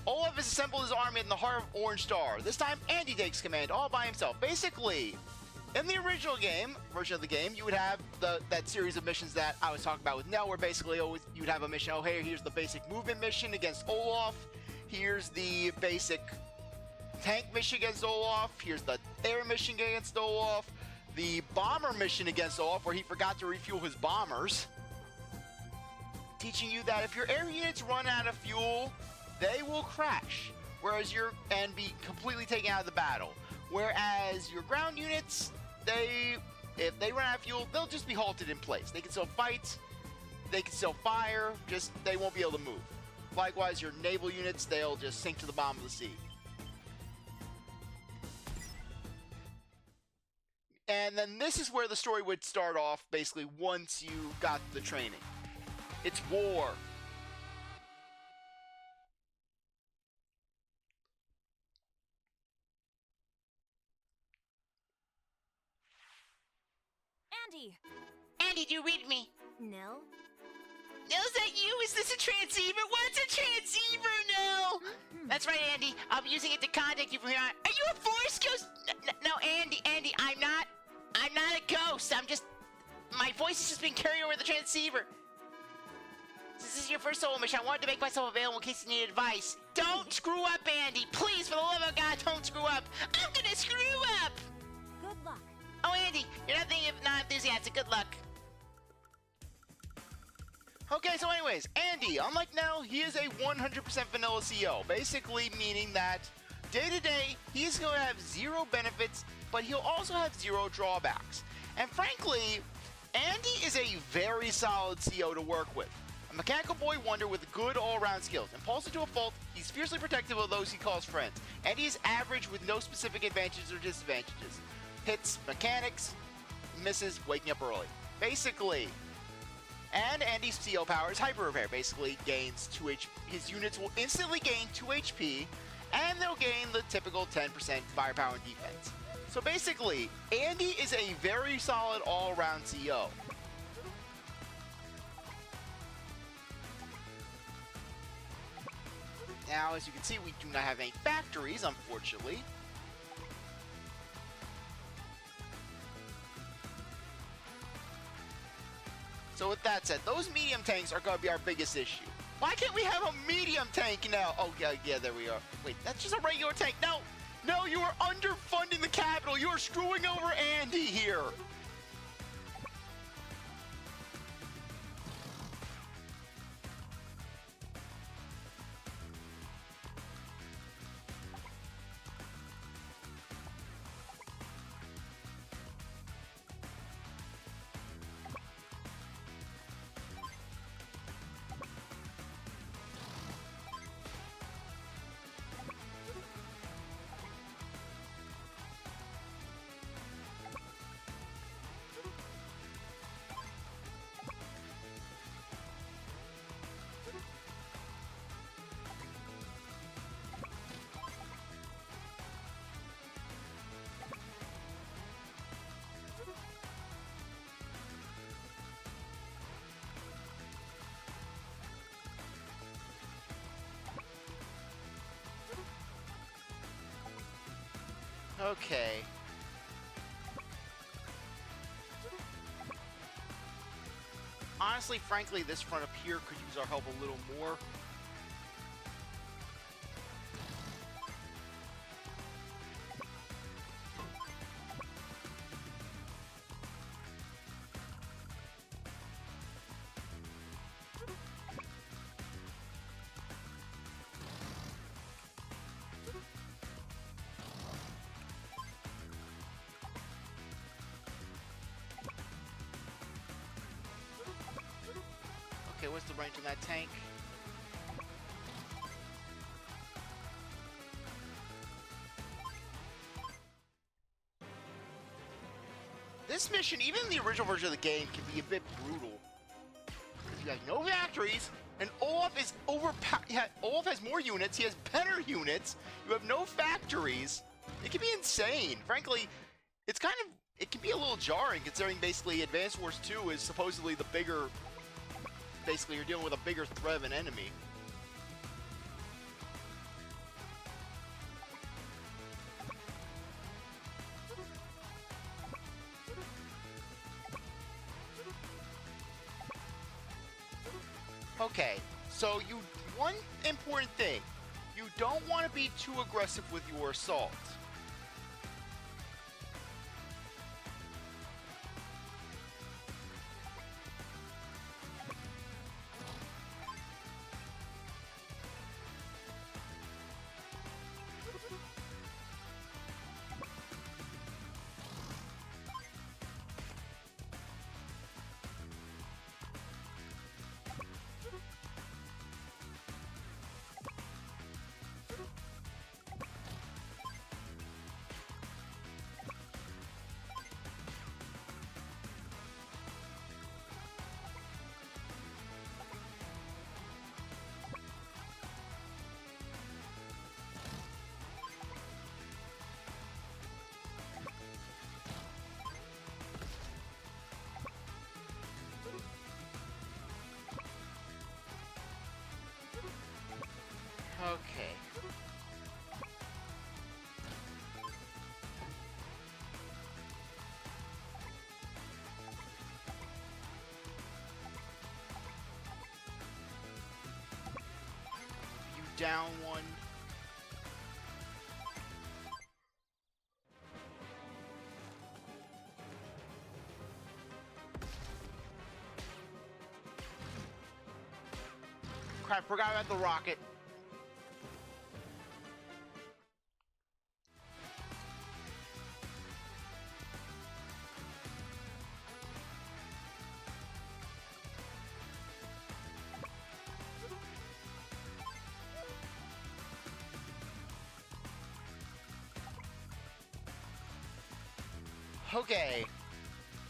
Olaf has assembled his army in the heart of Orange Star. This time, Andy takes command all by himself. Basically, in the original version of the game, you would have that series of missions that I was talking about with Nell, where basically you would have a mission, oh hey, here's the basic movement mission against Olaf, here's the basic tank mission against Olaf, here's the air mission against Olaf, the bomber mission against Olaf, where he forgot to refuel his bombers, teaching you that if your air units run out of fuel, they will crash, and be completely taken out of the battle. Whereas your ground units, if they run out of fuel, they'll just be halted in place. They can still fight, they can still fire, just they won't be able to move. Likewise, your naval units, they'll just sink to the bottom of the sea. And then this is where the story would start off, basically, once you got the training. It's war. Andy, do you read me? Nell? Nell, is that you? Is this a transceiver? What's a transceiver, Nell? That's right, Andy. I'll be using it to contact you from here on. Are you a force ghost? No, Andy, I'm not a ghost. My voice has just been carried over the transceiver. Since this is your first solo mission, I wanted to make myself available in case you need advice. Don't screw up, Andy. Please, for the love of God, don't screw up. I'm gonna screw up. Good luck. Oh, Andy, you're not enthusiastic. Good luck. Okay, so anyways, Andy, unlike Nell, he is a 100% vanilla CO, basically meaning that day to day, he's going to have 0 benefits, but he'll also have 0 drawbacks. And frankly, Andy is a very solid CO to work with. A mechanical boy wonder with good all-around skills. Impulsive to a fault, he's fiercely protective of those he calls friends. And he's average with no specific advantages or disadvantages. Hits, mechanics, misses, waking up early. Basically. And Andy's CO power is Hyper Repair. Basically gains 2 HP. His units will instantly gain 2 HP, and they'll gain the typical 10% firepower and defense. So basically, Andy is a very solid all-around CO. Now, as you can see, we do not have any factories, unfortunately. So with that said, those medium tanks are going to be our biggest issue. Why can't we have a medium tank now? Oh, yeah, there we are. Wait, that's just a regular tank. No, you are underfunding the capital. You are screwing over Andy here. Okay. Honestly, frankly, this front up here could use our help a little more. Okay, what's the range on that tank? This mission, even in the original version of the game, can be a bit brutal. Because you have no factories, and Olaf is overpowered. Yeah, Olaf has more units, he has better units, you have no factories. It can be insane. Frankly, it can be a little jarring considering basically Advance Wars 2 is supposedly the bigger, basically you're dealing with a bigger threat of an enemy. Okay, so one important thing, you don't want to be too aggressive with your assault. Okay. You down one. Crap, forgot about the rocket. Okay.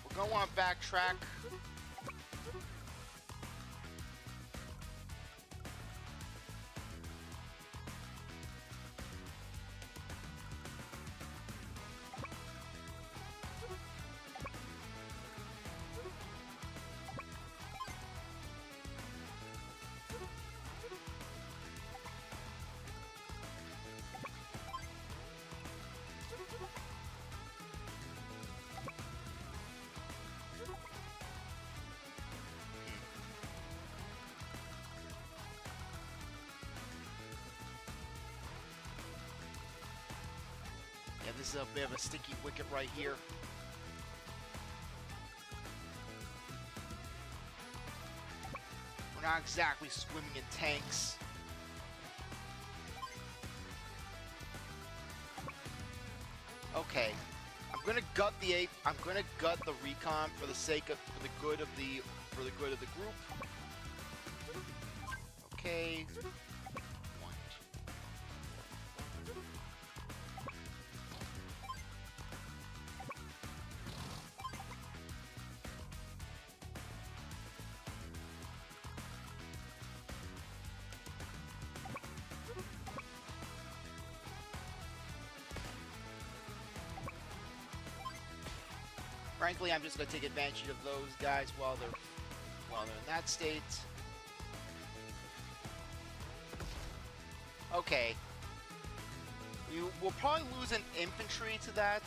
We're gonna want to backtrack. Yeah, this is a bit of a sticky wicket right here. We're not exactly swimming in tanks. Okay, I'm gonna gut the ape. I'm gonna gut the recon for the sake of for the good of the group. Okay. One, two. Frankly, I'm just gonna take advantage of those guys while they're in that state. Okay. We'll probably lose an infantry to that.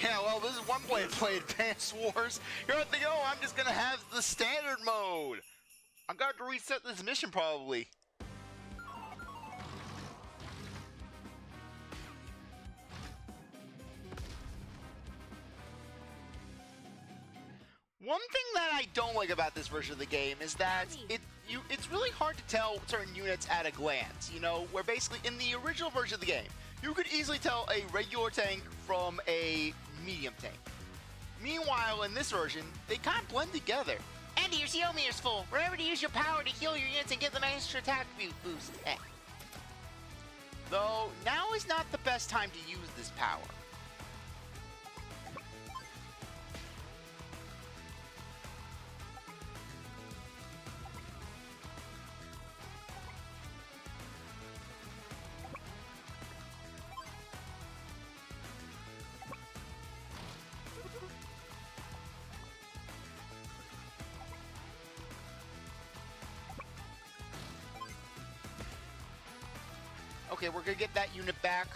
Yeah, well, this is one way to play Advanced Wars. You're not thinking, oh, I'm just gonna have the standard mode. I'm gonna have to reset this mission probably. One thing that I don't like about this version of the game is that it's really hard to tell certain units at a glance. You know, where basically in the original version of the game, you could easily tell a regular tank from a medium tank. Meanwhile, in this version, they kind of blend together. Andy, your CO meter's full. Remember to use your power to heal your units and get them an extra attack boost. Though, now is not the best time to use this power. Okay, we're gonna get that unit back.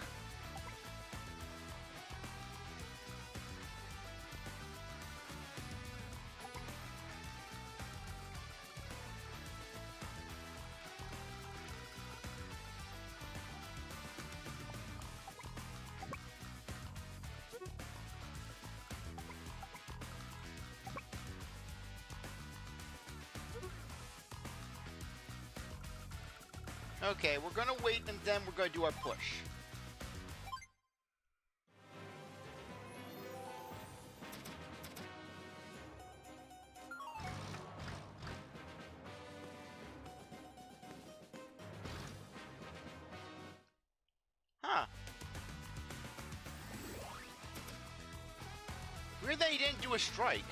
Okay, we're gonna wait and then we're gonna do our push. Huh. Weird that he didn't do a strike.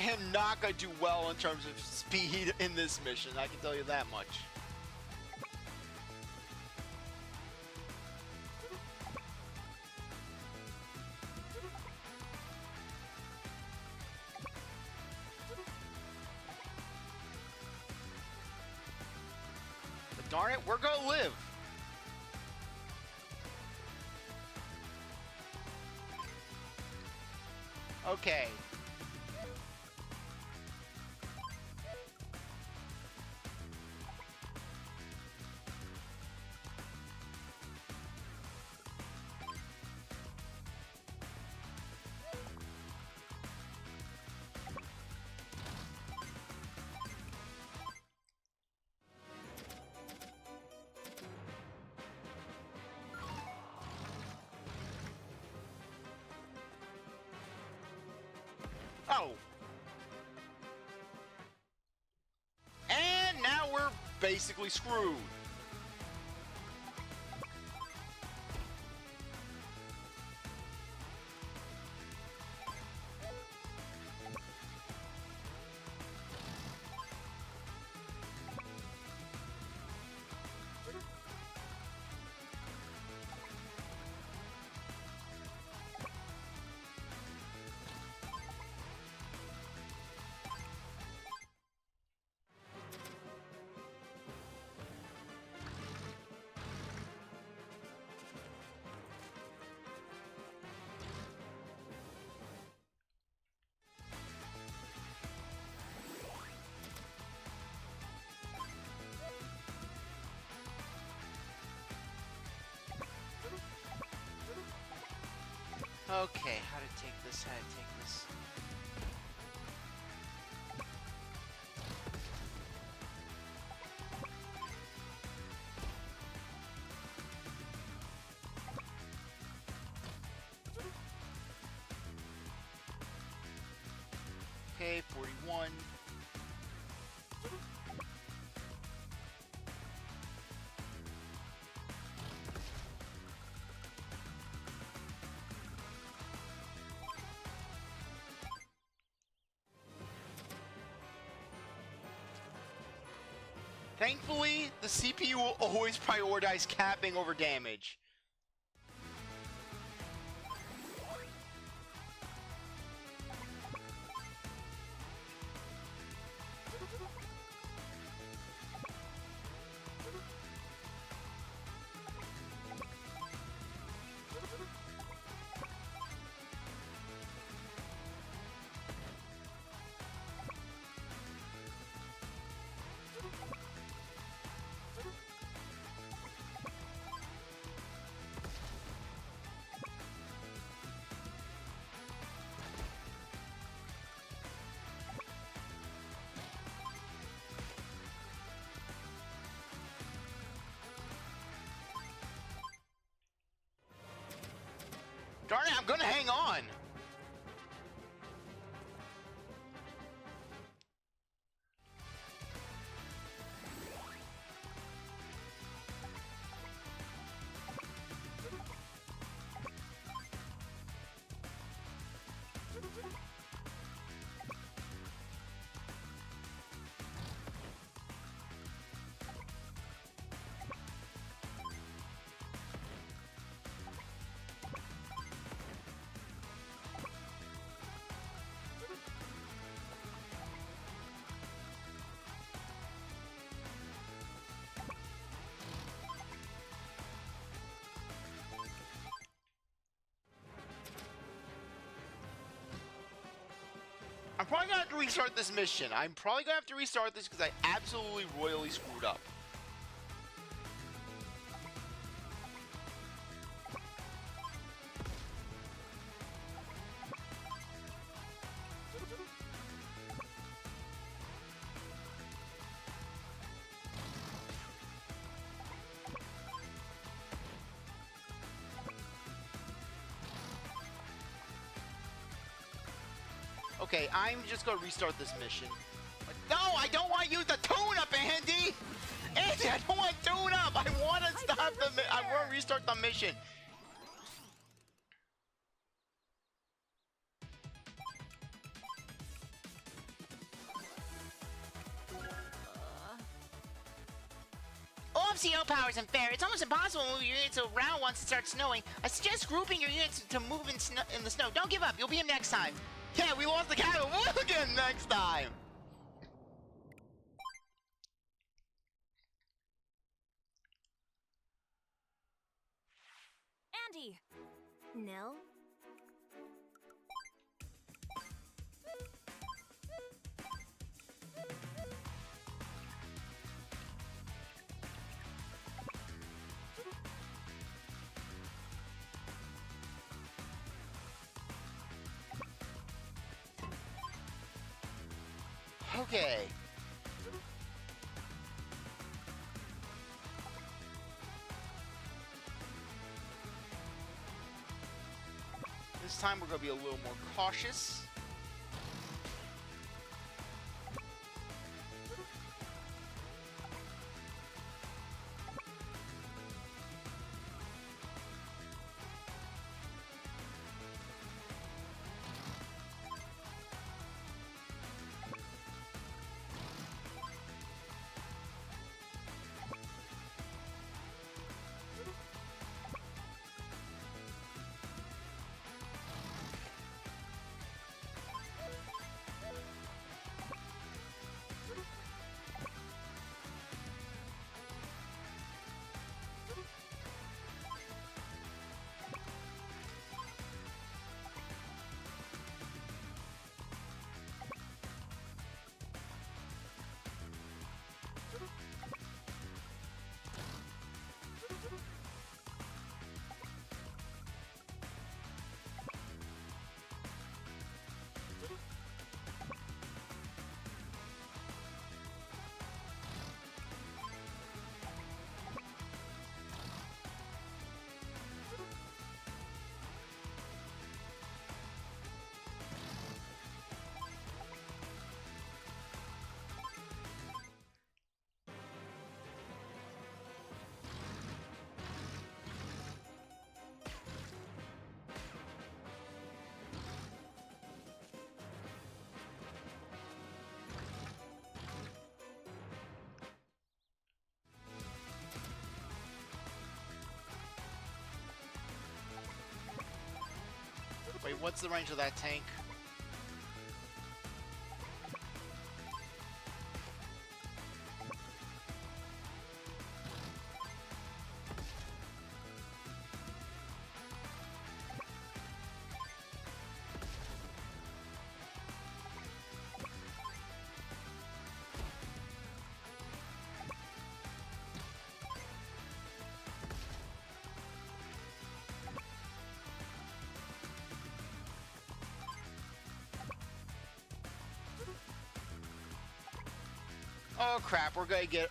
am not going to do well in terms of speed in this mission, I can tell you that much. But darn it, we're gonna live. Okay. Oh. And now we're basically screwed. Okay, how to take this, how to take this. Okay, 41. Thankfully, the CPU will always prioritize capping over damage. Darn it, I'm gonna hang on! I'm probably gonna have to restart this mission. I'm probably gonna have to restart this because I absolutely royally screwed up. Okay, I'm just gonna restart this mission. No, I don't want to use the tune-up, Andy! Andy, I don't want tune-up! I want to stop the I want to restart the mission. CO power isn't fair. It's almost impossible to move your units around once it starts snowing. I suggest grouping your units to move in the snow. Don't give up. You'll be in next time. Yeah, we lost the guy, but we'll get him next time. Andy! Nell? Okay. This time we're going to be a little more cautious. Wait, what's the range of that tank? Oh crap, we're gonna get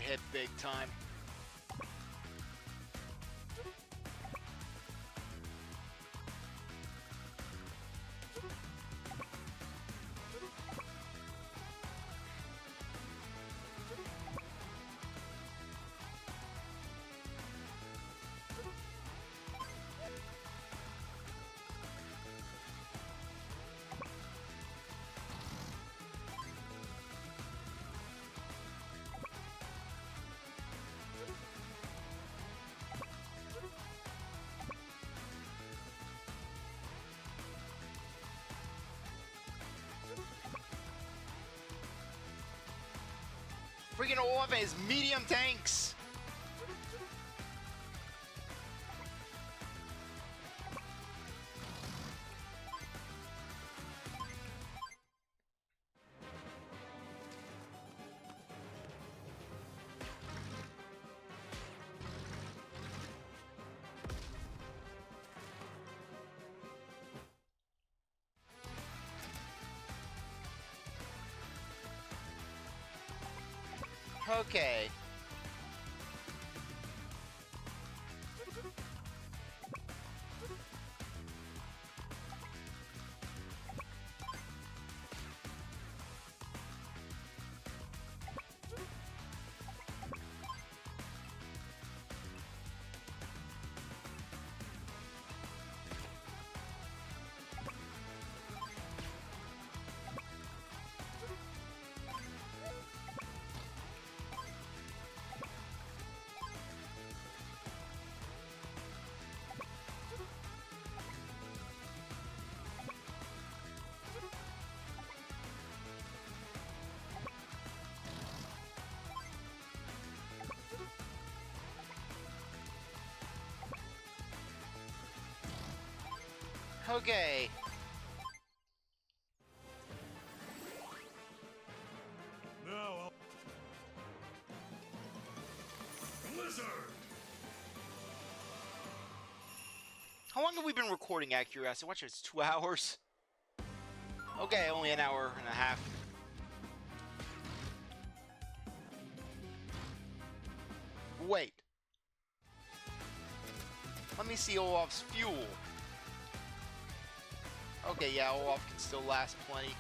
hit big time. Freaking all of his medium tanks. Okay. Okay. Now I'll... Blizzard! How long have we been recording, Accuracy? Watch it, it's 2 hours. Okay, only an hour and a half. Wait. Let me see Olaf's fuel. Okay, yeah, Olaf can still last plenty.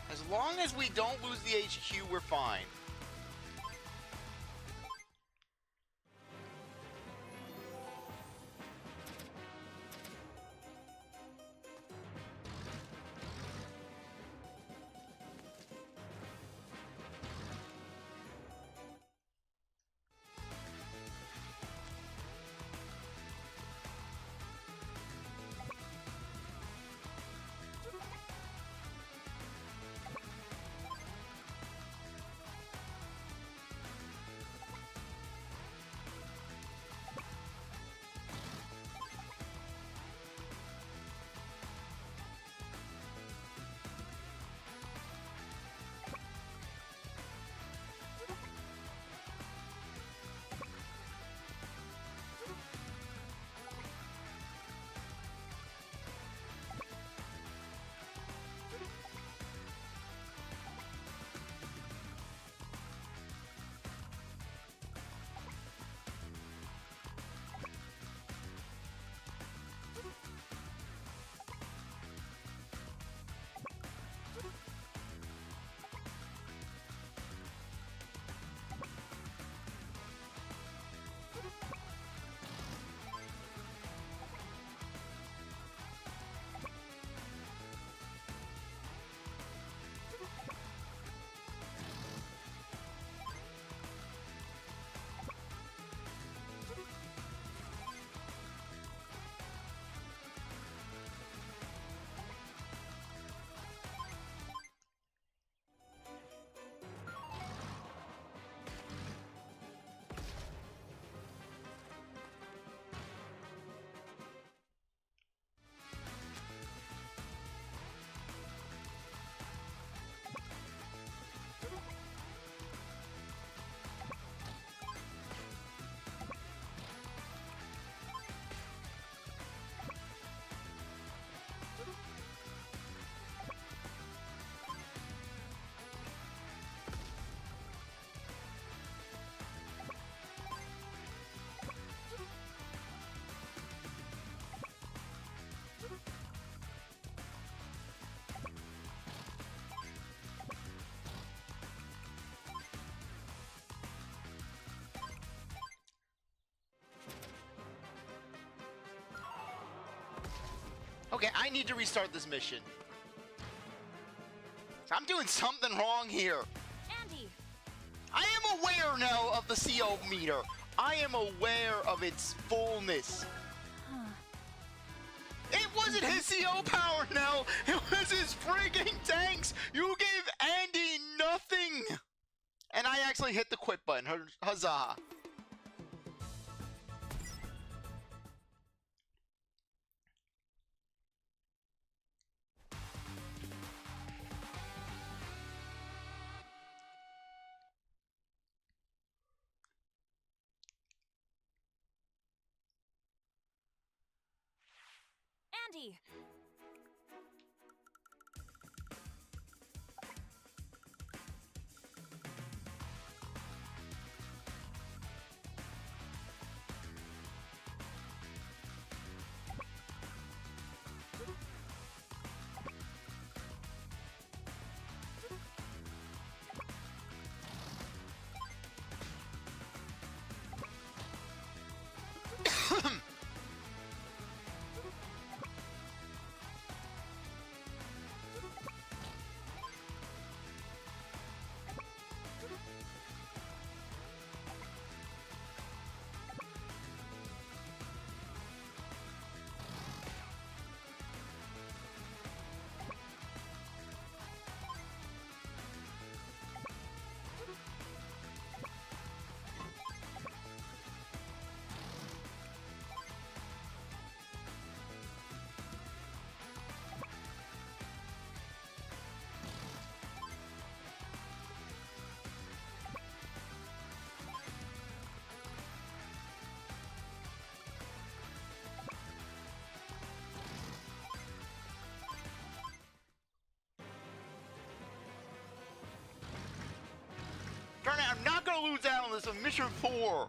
As long as we don't lose the HQ, we're fine. Okay, I need to restart this mission. I'm doing something wrong here. Andy! I am aware now of the CO meter. I am aware of its fullness. It wasn't his CO power now. It was his freaking tanks. You gave Andy nothing. And I actually hit the quit button. Huzzah. Andy! gonna lose out on this on mission 4.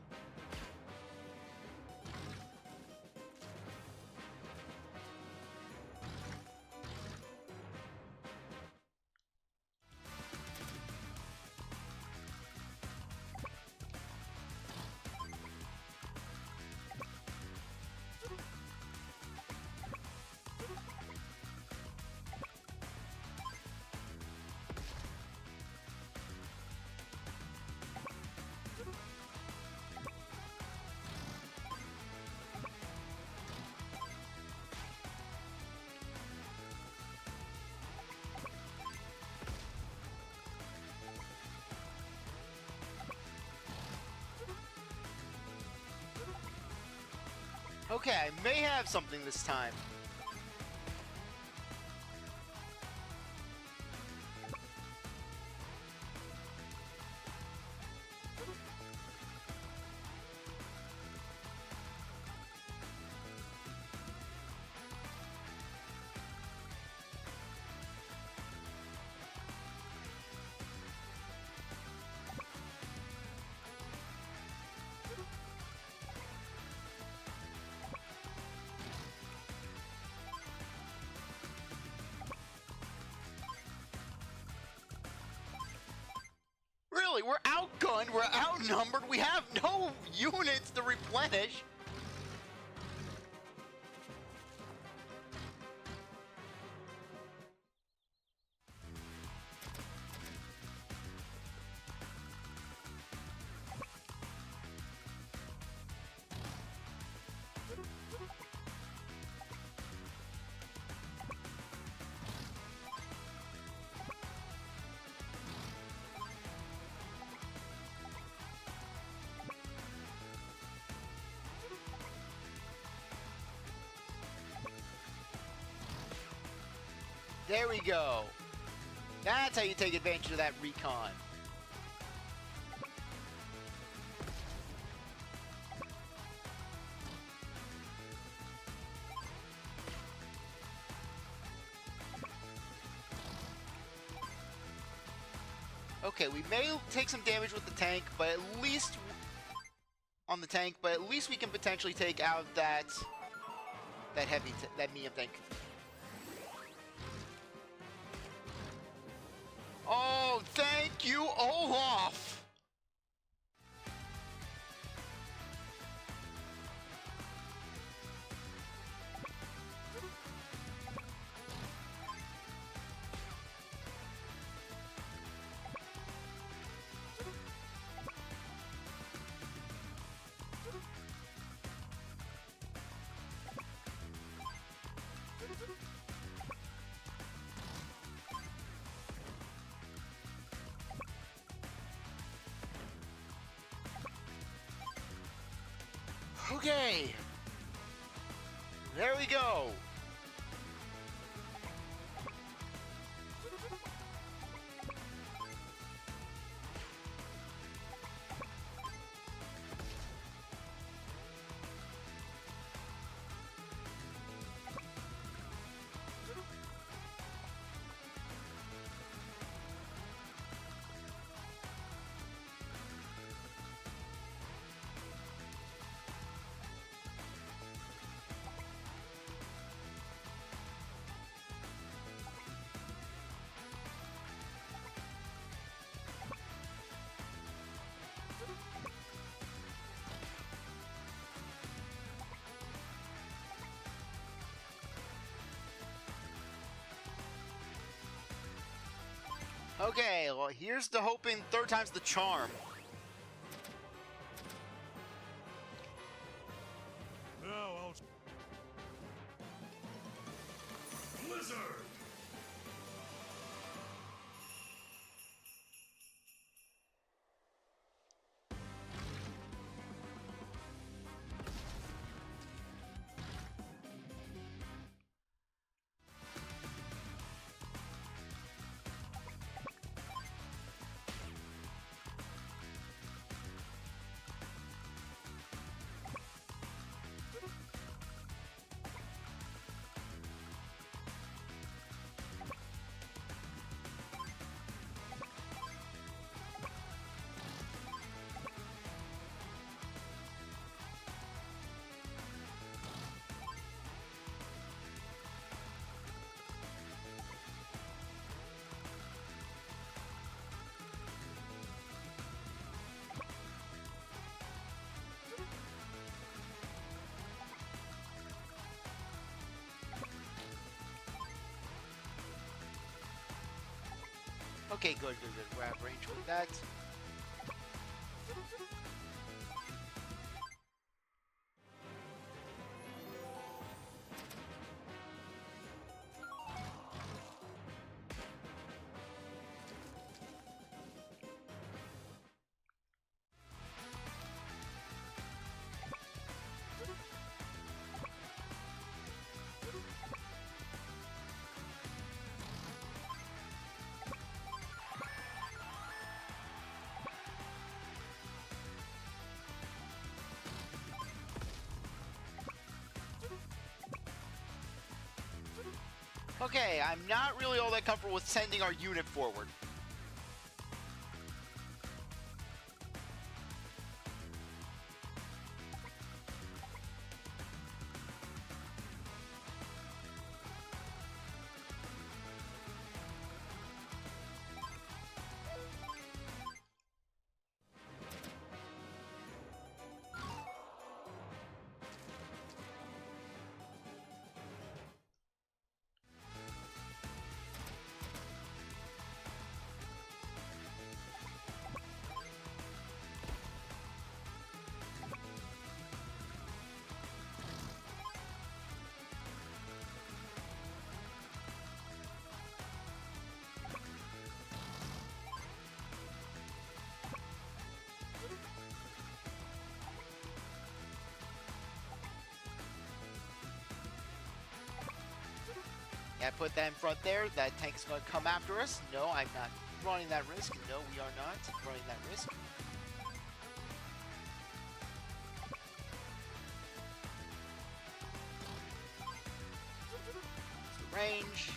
Okay, I may have something this time. Really, we're outgunned, we're outnumbered, we have no units to replenish. There we go. That's how you take advantage of that recon. Okay, we may take some damage with the tank, but at least on the tank, but at least we can potentially take out that medium tank. Oh, thank you, Olaf! Okay, there we go. Okay, well, here's the hoping third time's the charm. Now I'll... Blizzard! Okay, good. We're out of range with that. Okay, I'm not really all that comfortable with sending our unit forward. Yeah, put that in front there. That tank's going to come after us. No, I'm not running that risk. No, we are not running that risk. Range.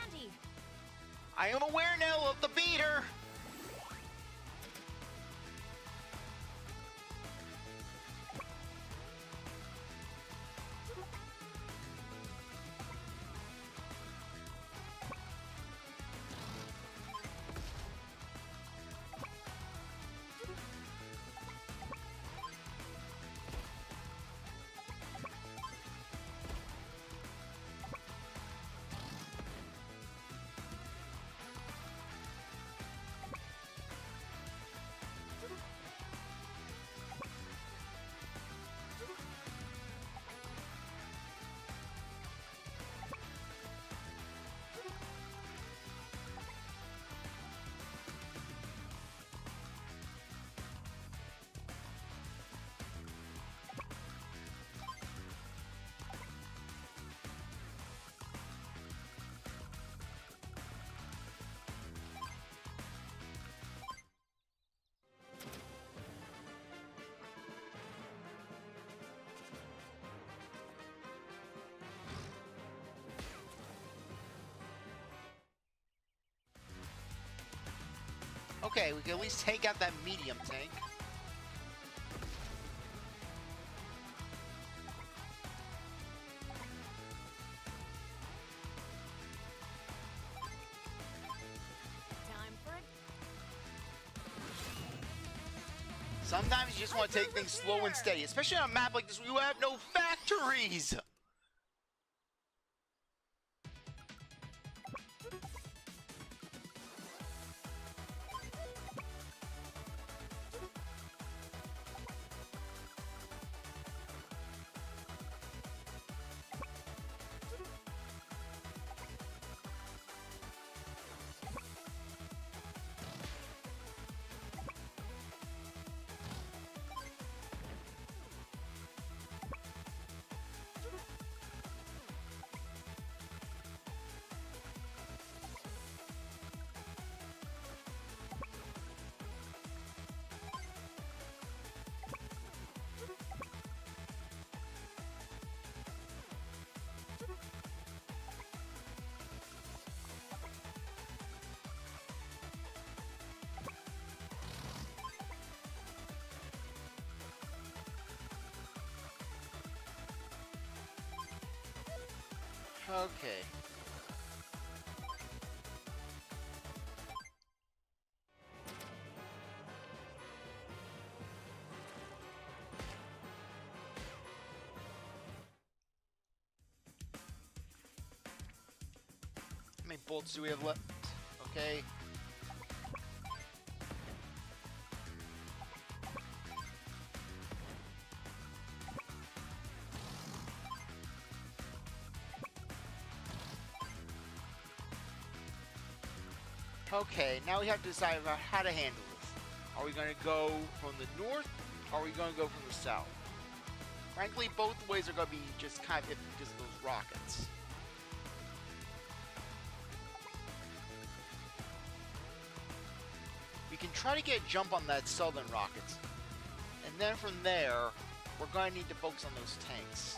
Andy! I am aware now of the beater. Okay, we can at least take out that medium tank. Time for it. Sometimes you just want to take things slow and steady, especially on a map like this where you have no factories. Okay. How many bolts do we have left? Okay. Okay, now we have to decide about how to handle this. Are we going to go from the north, or are we going to go from the south? Frankly, both ways are going to be just kind of iffy because of those rockets. We can try to get a jump on that southern rockets. And then from there, we're going to need to focus on those tanks.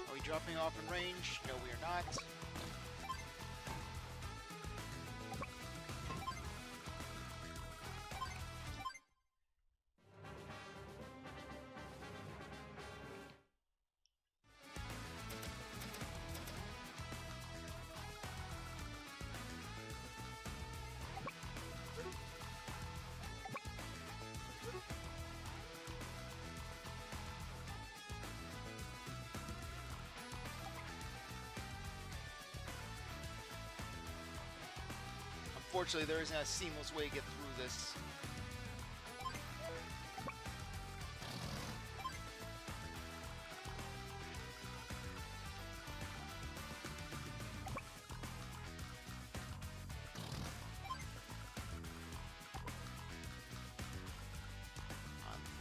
Are we dropping off in range? No, we are not. Unfortunately, there isn't a seamless way to get through this.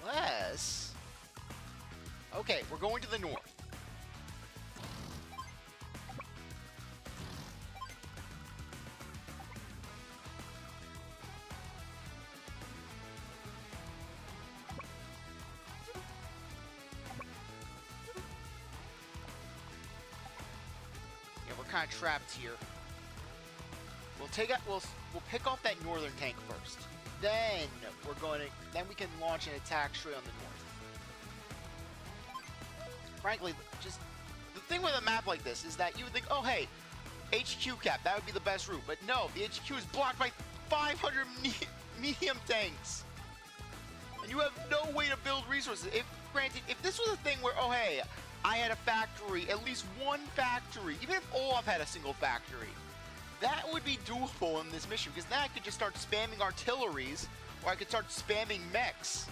Unless... Okay, we're going to the north. Kind of trapped here. We'll pick off that northern tank first. Then we can launch an attack straight on the north. Frankly, just the thing with a map like this is that you would think, oh hey, HQ cap, that would be the best route. But no, the HQ is blocked by 500 medium tanks. And you have no way to build resources. Granted, if this was a thing where, oh hey, I had a factory, at least one factory, even if Olaf had a single factory, that would be doable in this mission, because then I could just start spamming artilleries, or I could start spamming mechs.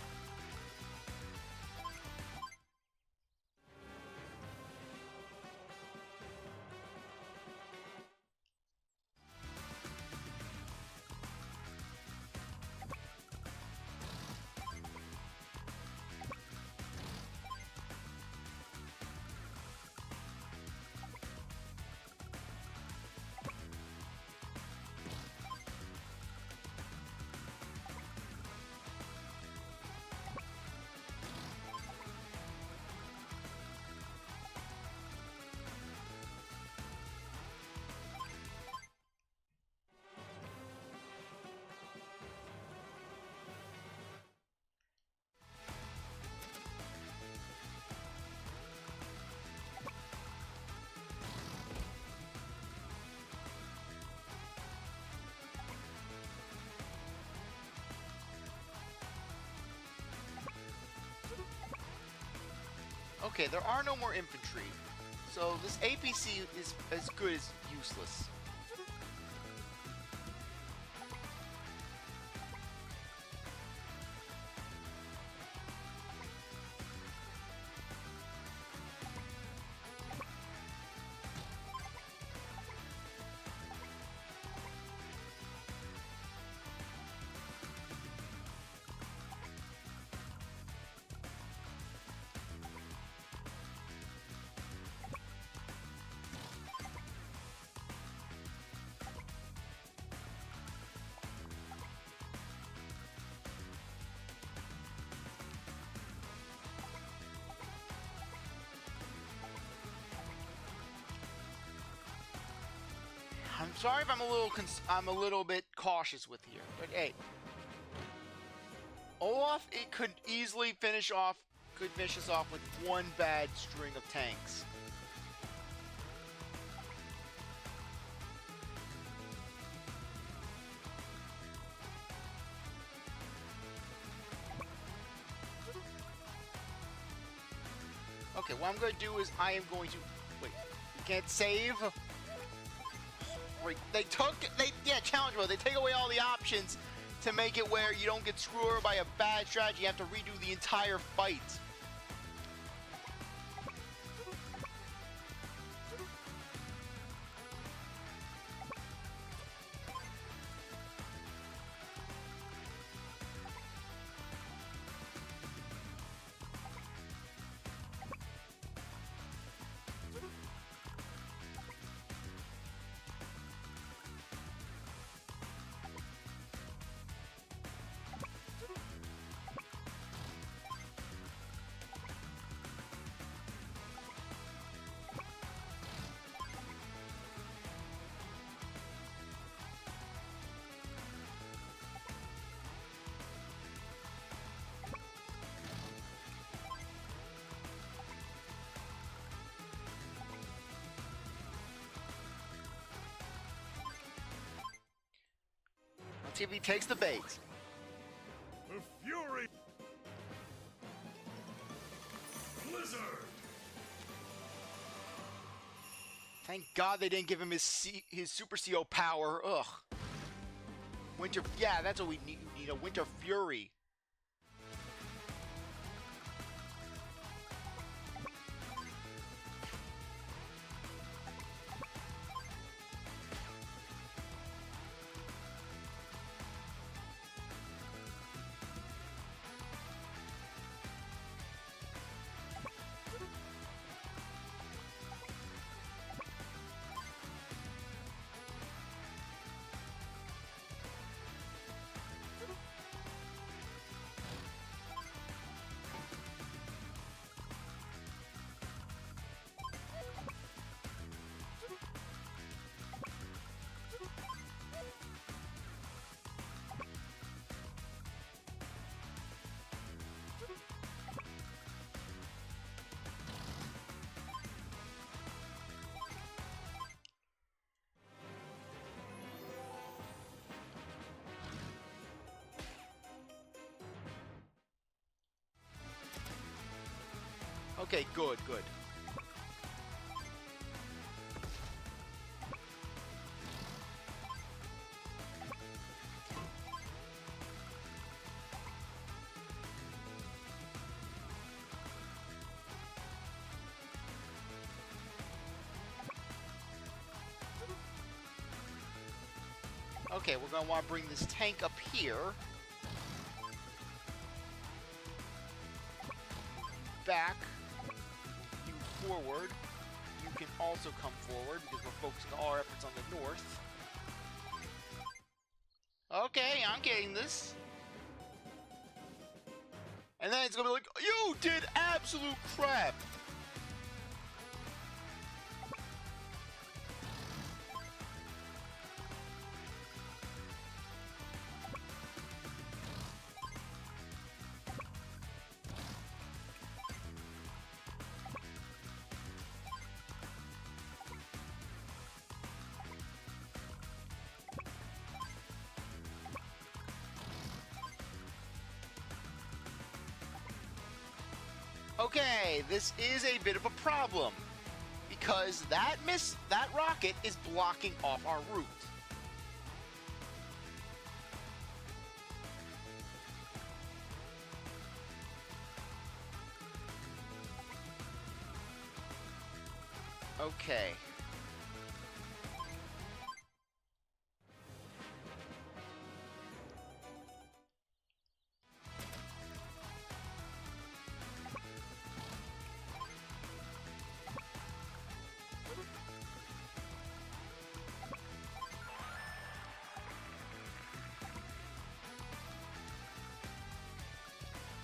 Okay, there are no more infantry. So this APC is as good as useless. I'm sorry if I'm a little bit cautious with here, but hey, Olaf could finish us off with one bad string of tanks. Okay, what I'm going to do is I am going to wait. You can't save. Right, yeah, challenge mode. They take away all the options to make it where you don't get screwed over by a bad strategy. You have to redo the entire fight. See if he takes the bait. The Fury! Blizzard! Thank God they didn't give him his Super CO power. Ugh. Winter. Yeah, that's what we need. We need a Winter Fury. Okay, good, good. Okay, we're gonna want to bring this tank up here. Back. You forward. You can also come forward because we're focusing all our efforts on the north. Okay, I'm getting this. And then it's gonna be like, you did absolute crap! Okay, this is a bit of a problem because that rocket is blocking off our route. Okay.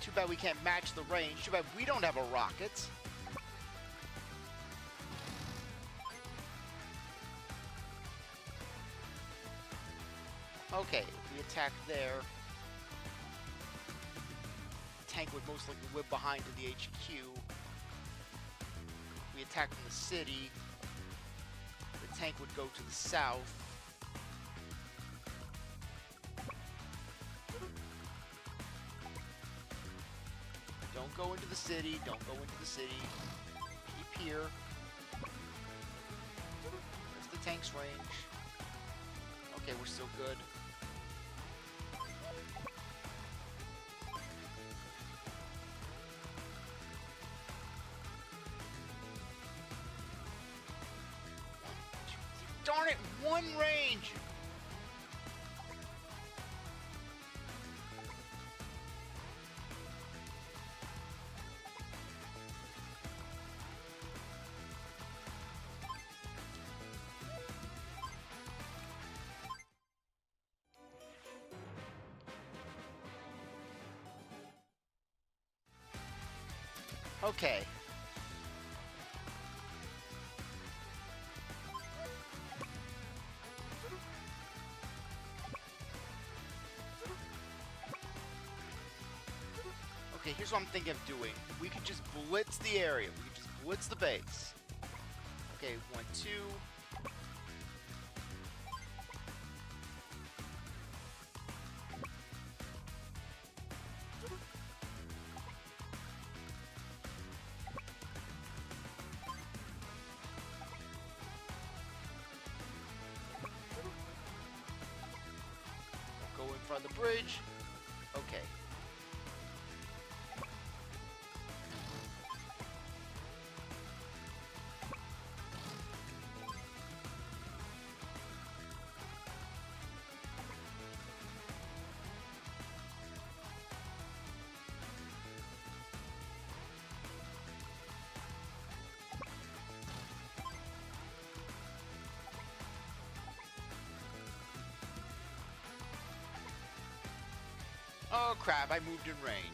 Too bad we can't match the range. Too bad we don't have a rocket. Okay, if we attack there, the tank would most likely whip behind to the HQ. If we attack from the city, the tank would go to the south. Don't go into the city, don't go into the city. Keep here. That's the tank's range. Okay, we're still good. Darn it, one range! Okay. Okay, here's what I'm thinking of doing. We could just blitz the area. We could just blitz the base. Okay, 1, 2. Go in front of the bridge. Okay. Oh crap, I moved in range.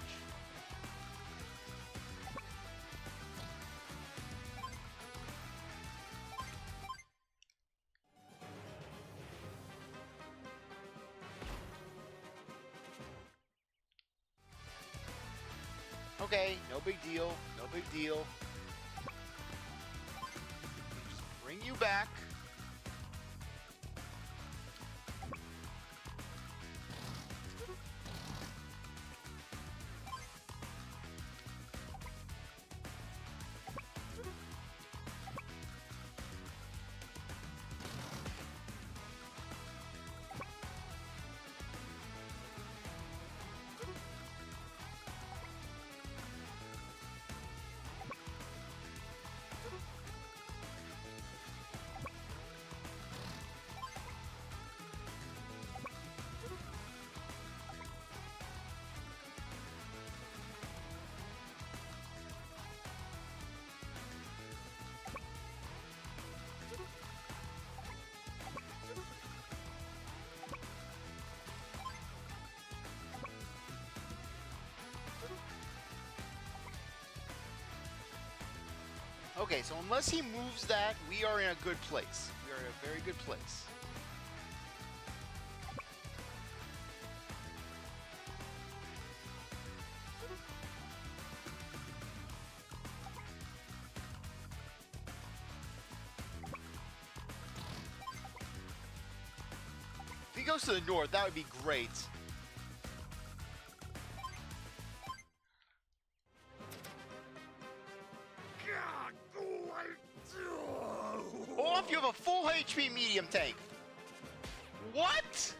Okay, no big deal, no big deal. Just bring you back. Okay, so unless he moves that, we are in a good place. We are in a very good place. If he goes to the north, that would be great. a full HP medium tank. What?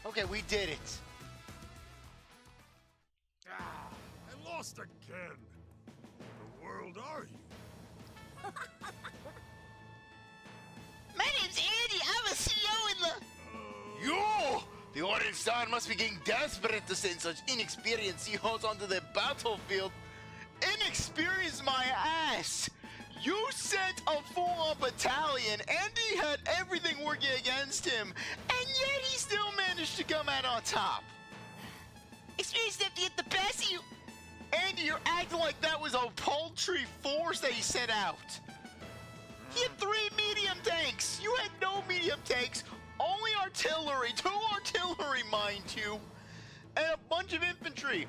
Okay, we did it. I lost again. The world are you? My name's Andy. I'm a CEO in the... You! The Orange Star must be getting desperate to send such inexperienced CEOs onto the battlefield. Inexperienced my ass! You sent a full-on battalion, and he had everything working against him, and yet he still managed to come out on top. Experienced enough to get the best of you. Andy, you're acting like that was a paltry force that he sent out. He had 3 medium tanks. You had no medium tanks, only artillery, 2 artillery, mind you, and a bunch of infantry.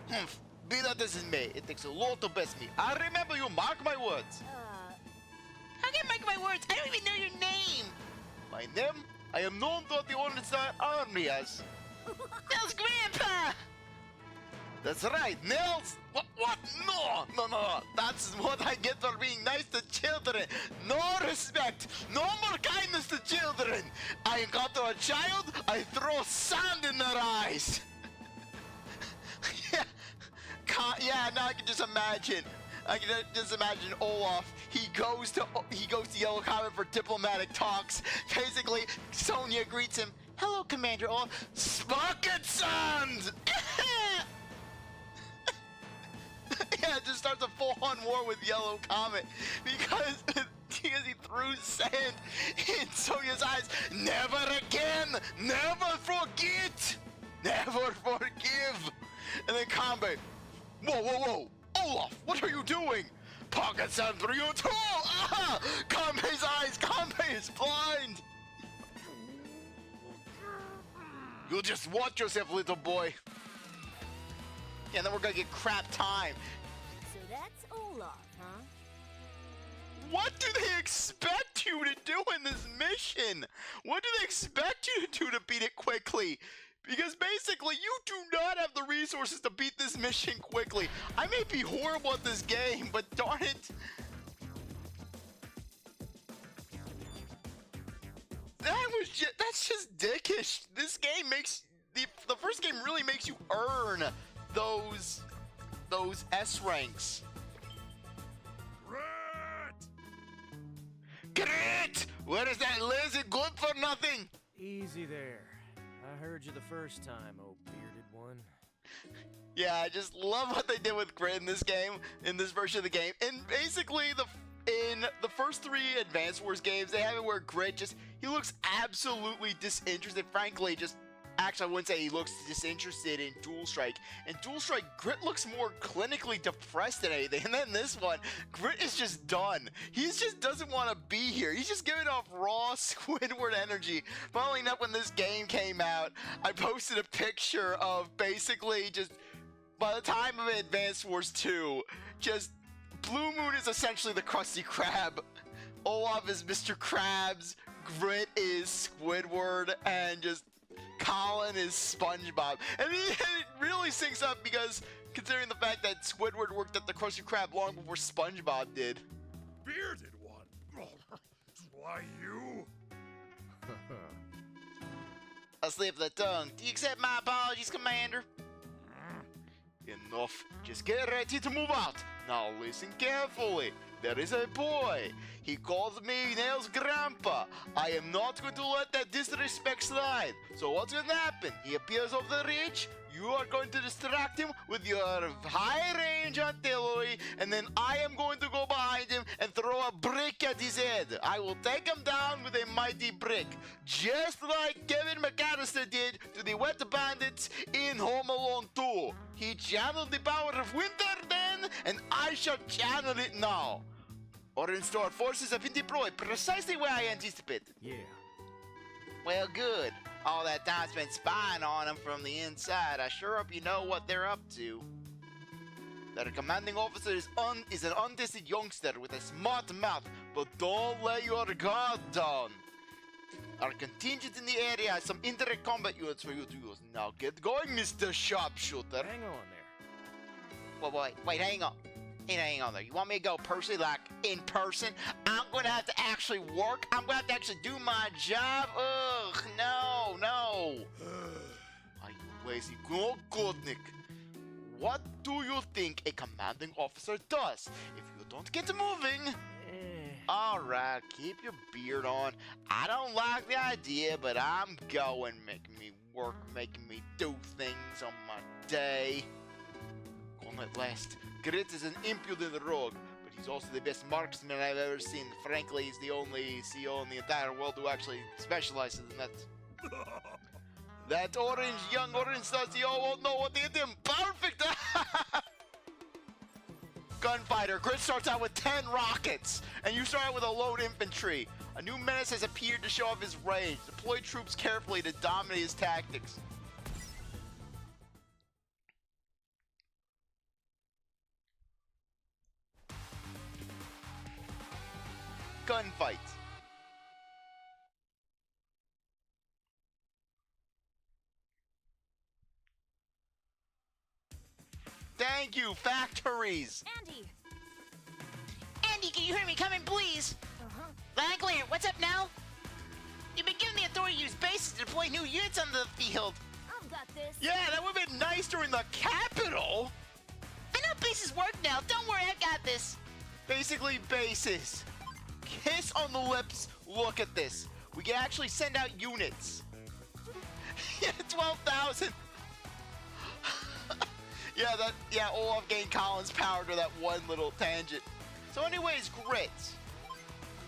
Be that as it may, it takes a lot to best me. I remember you, mark my words. How can I mark my words? I don't even know your name. My name? I am known throughout the Orange Star Army as... Nels Grandpa! That's right, Nels! What? No! That's what I get for being nice to children. No respect, no more kindness to children. I encounter a child, I throw sand in their eyes. Yeah, now I can just imagine. Olaf. He goes to Yellow Comet for diplomatic talks. Basically, Sonya greets him. Hello, Commander Olaf. Spucket sand! Yeah, it just starts a full-on war with Yellow Comet because he threw sand in Sonya's eyes. Never again! Never forget! Never forgive! And then Comet. Whoa! Olaf, what are you doing? Pocket sand through your toe! Ah! Kame's eyes! Kame is blind! You just watch yourself, little boy. Yeah, and then we're gonna get crap time. So that's Olaf, huh? What do they expect you to do in this mission? What do they expect you to do to beat it quickly? Because basically, you do not have the resources to beat this mission quickly. I may be horrible at this game, but darn it. That's just dickish. This game makes, the first game really makes you earn those S ranks. Grit! Where is that lizard good for nothing? Easy there. I heard you the first time, oh bearded one. Yeah, I just love what they did with Grit in this game, in this version of the game. And basically, in the first 3 Advance Wars games, they have it where Grit just, he looks absolutely disinterested. Frankly, actually, I wouldn't say he looks disinterested in Dual Strike. In Dual Strike, Grit looks more clinically depressed than anything. And then this one, Grit is just done. He just doesn't want to be here. He's just giving off raw Squidward energy. Following up when this game came out, I posted a picture of basically just, by the time of Advance Wars 2, just Blue Moon is essentially the Krusty Krab. Olaf is Mr. Krabs. Grit is Squidward. And just Colin is SpongeBob. And it really syncs up because considering the fact that Squidward worked at the Krusty Krab long before SpongeBob did. Bearded one? Why you? A slip of the tongue. Do you accept my apologies, Commander? Enough. Just get ready to move out. Now listen carefully. There is a boy. He calls me Nail's grandpa. I am not going to let that disrespect slide. So what's going to happen? He appears off the ridge. You are going to distract him with your high-range artillery, and then I am going to go behind him and throw a brick at his head. I will take him down with a mighty brick, just like Kevin McAllister did to the Wet Bandits in Home Alone 2. He channeled the power of winter then, and I shall channel it now. Orange Star forces have been deployed precisely where I anticipated. Yeah. Well, good. All that time spent spying on them from the inside. I sure hope you know what they're up to. Their commanding officer is an untested youngster with a smart mouth, but don't let your guard down. Our contingent in the area has some indirect combat units for you to use. Now get going, Mr. Sharpshooter. Hang on there. Well, wait, hang on. Hang on there. You want me to go personally, like, in person? I'm going to have to actually work. I'm going to have to actually do my job. Ugh, no. Are you lazy Goldnick? What do you think a commanding officer does if you don't get moving? Alright, keep your beard on. I don't like the idea, but I'm going. Making me work, making me do things on my day. Gone at last. Grit is an impudent rogue, but he's also the best marksman I've ever seen. Frankly, he's the only CEO in the entire world who actually specializes in that. That young orange star CEO won't know what to hit him. Perfect! Gunfighter. Grit starts out with 10 rockets, and you start out with a lone infantry. A new menace has appeared to show off his range. Deploy troops carefully to dominate his tactics. Gunfight. Thank you, factories. Andy! Andy, can you hear me? Come in, please. Langlander, what's up now? You've been given the authority to use bases to deploy new units onto the field. I've got this. Yeah, that would have been nice during the capital. I know bases work now. Don't worry, I got this. Basically, bases. Kiss on the lips. Look at this. We can actually send out units. Yeah, 12,000. Yeah, Olaf gained Colin's power to that one little tangent. So anyways, Grit.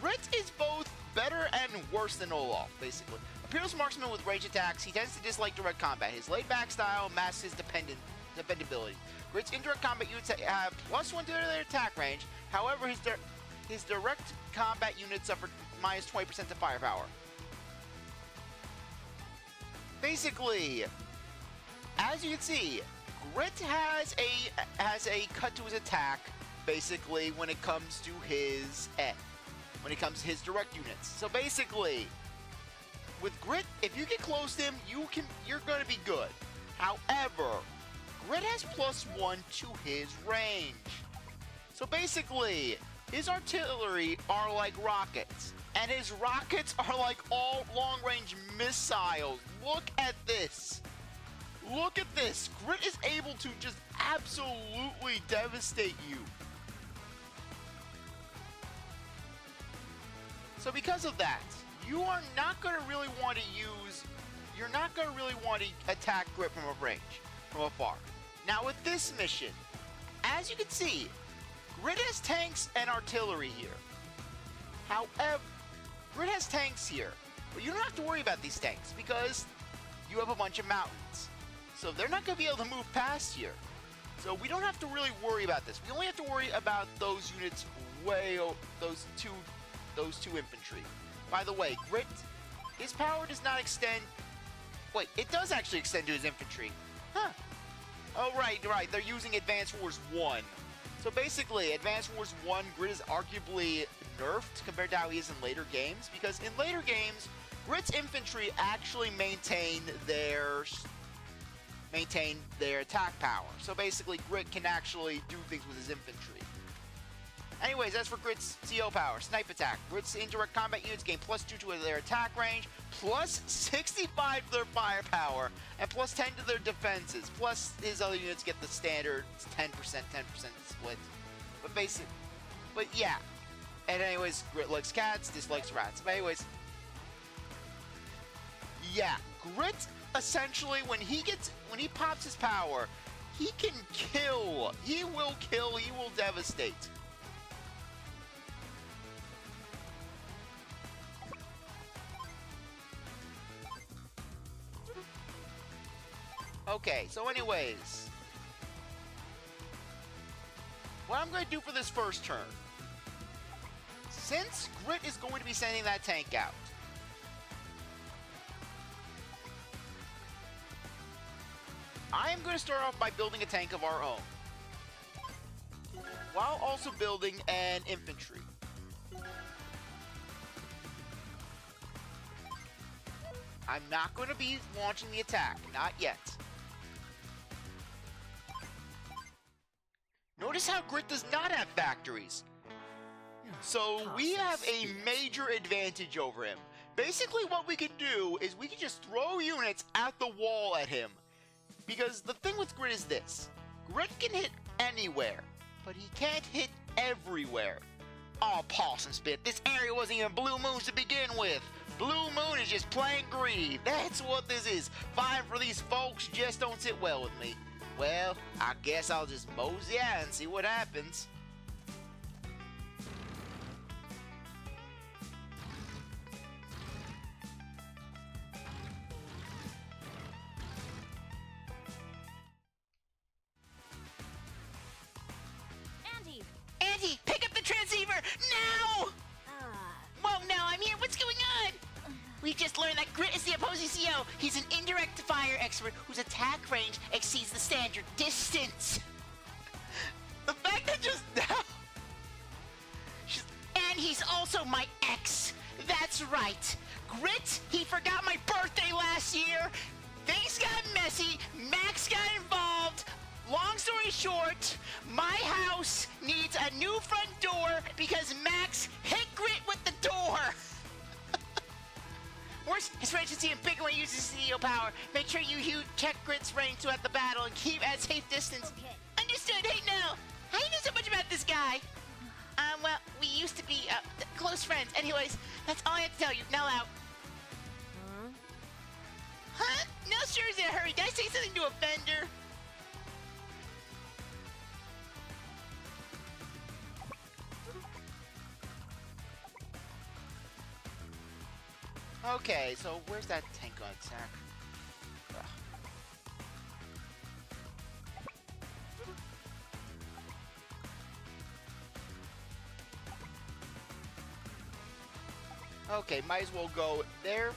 Grit is both better and worse than Olaf, basically. Appears marksman with range attacks. He tends to dislike direct combat. His laid-back style masks his dependability. Grit's indirect combat units have +1 to their attack range. However, his direct combat units suffer -20% to firepower. Basically, as you can see, Grit has a cut to his attack. Basically, when it comes to his his direct units. So basically, with Grit, if you get close to him, you're going to be good. However, Grit has +1 to his range. So basically, his artillery are like rockets, and his rockets are like all long-range missiles. Look at this. Look at this. Grit is able to just absolutely devastate you. So because of that, you are not going to really want to attack Grit from a range. from afar. Now with this mission, as you can see, Grid has tanks and artillery here. However, Grid has tanks here, but you don't have to worry about these tanks because you have a bunch of mountains. So they're not going to be able to move past here. So we don't have to really worry about this. We only have to worry about those units those two infantry. By the way, Grit, his power does not extend. Wait, it does actually extend to his infantry. Huh. Oh, right. They're using Advance Wars 1. So basically, Advance Wars 1, Grit is arguably nerfed compared to how he is in later games, because in later games, Grit's infantry actually maintain their attack power. So basically, Grit can actually do things with his infantry. Anyways, as for Grit's CO power, snipe attack. Grit's indirect combat units gain +2 to their attack range, +65 to their firepower, and +10 to their defenses. Plus, his other units get the standard 10% split. But yeah. And anyways, Grit likes cats, dislikes rats. But anyways, yeah, Grit essentially when he pops his power, he can kill. He will kill. He will devastate. Okay, so anyways, what I'm going to do for this first turn, since Grit is going to be sending that tank out, I am going to start off by building a tank of our own, while also building an infantry. I'm not going to be launching the attack, not yet. Notice how Grit does not have factories. So we have a major advantage over him. Basically what we can do is we can just throw units at the wall at him. Because the thing with Grit is this. Grit can hit anywhere, but he can't hit everywhere. Oh, Paulson Spit, this area wasn't even Blue Moon's to begin with. Blue Moon is just plain greedy. That's what this is. Fine for these folks, just don't sit well with me. Well, I guess I'll just mosey out and see what happens. Andy, pick up the transceiver now! Whoa, now I'm here. What's going on? We've just learned that Grit is the opposing CO. He's an indirect fire expert whose attack range exceeds the standard distance. The fact that just now... And he's also my ex. That's right. Grit, he forgot my birthday last year. Things got messy. Max got involved. Long story short, my house needs a new front door because Max hit Grit with the door. Worse, his range is even bigger when he uses CEO power. Make sure you check Grit's range throughout the battle and keep at safe distance. Okay. Understood. Hey, now, how do you know so much about this guy? Well, we used to be close friends. Anyways, that's all I have to tell you. Now out. Huh? No, sure is in a hurry. Did I say something to offend her? Okay, so where's that tank on attack? Ugh. Okay, might as well go there.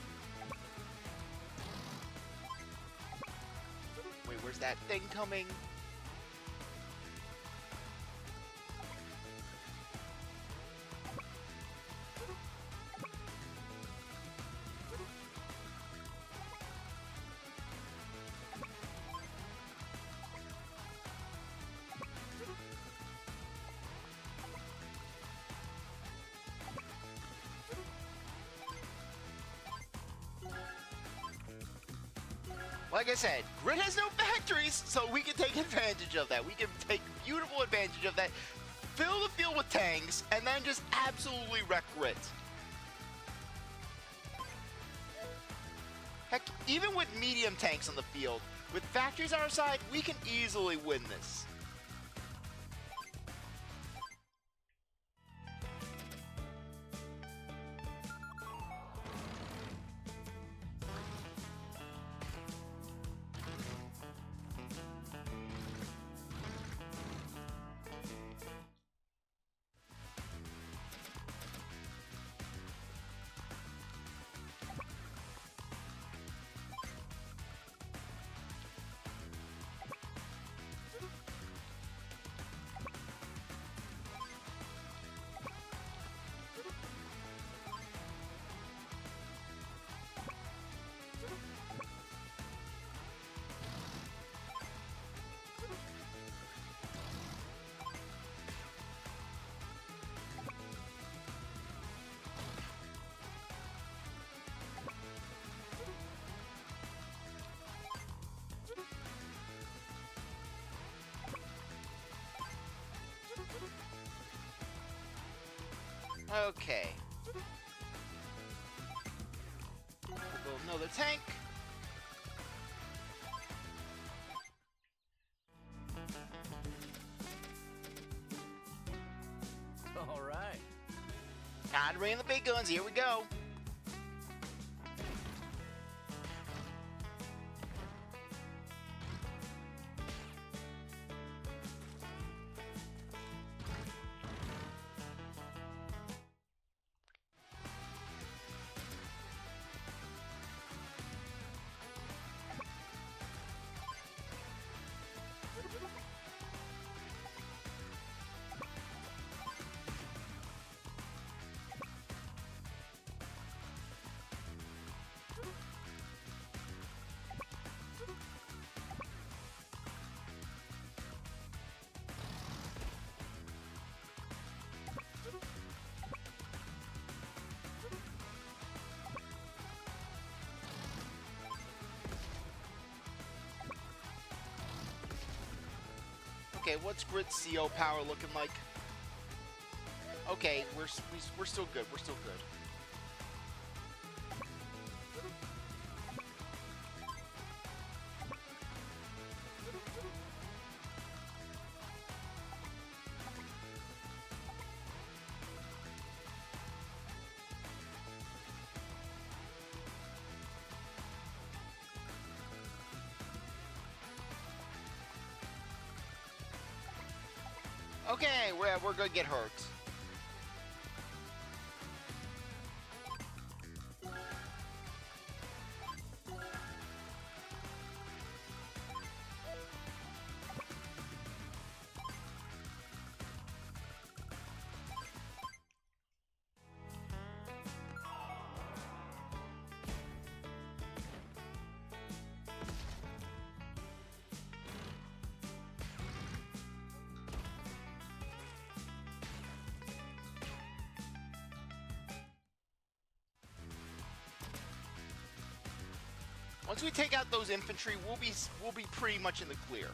Wait, where's that thing coming? Like I said, Grit has no factories, so we can take advantage of that. We can take beautiful advantage of that, fill the field with tanks, and then just absolutely wreck Grit. Heck, even with medium tanks on the field, With factories on our side, we can easily win this. Okay. We'll build another tank. All right. Time to bring in the big guns. Here we go. Okay, what's grid CO power looking like? Okay, we're still good. We're still good. Okay, we're gonna get hurt. Once we take out those infantry, we'll be pretty much in the clear.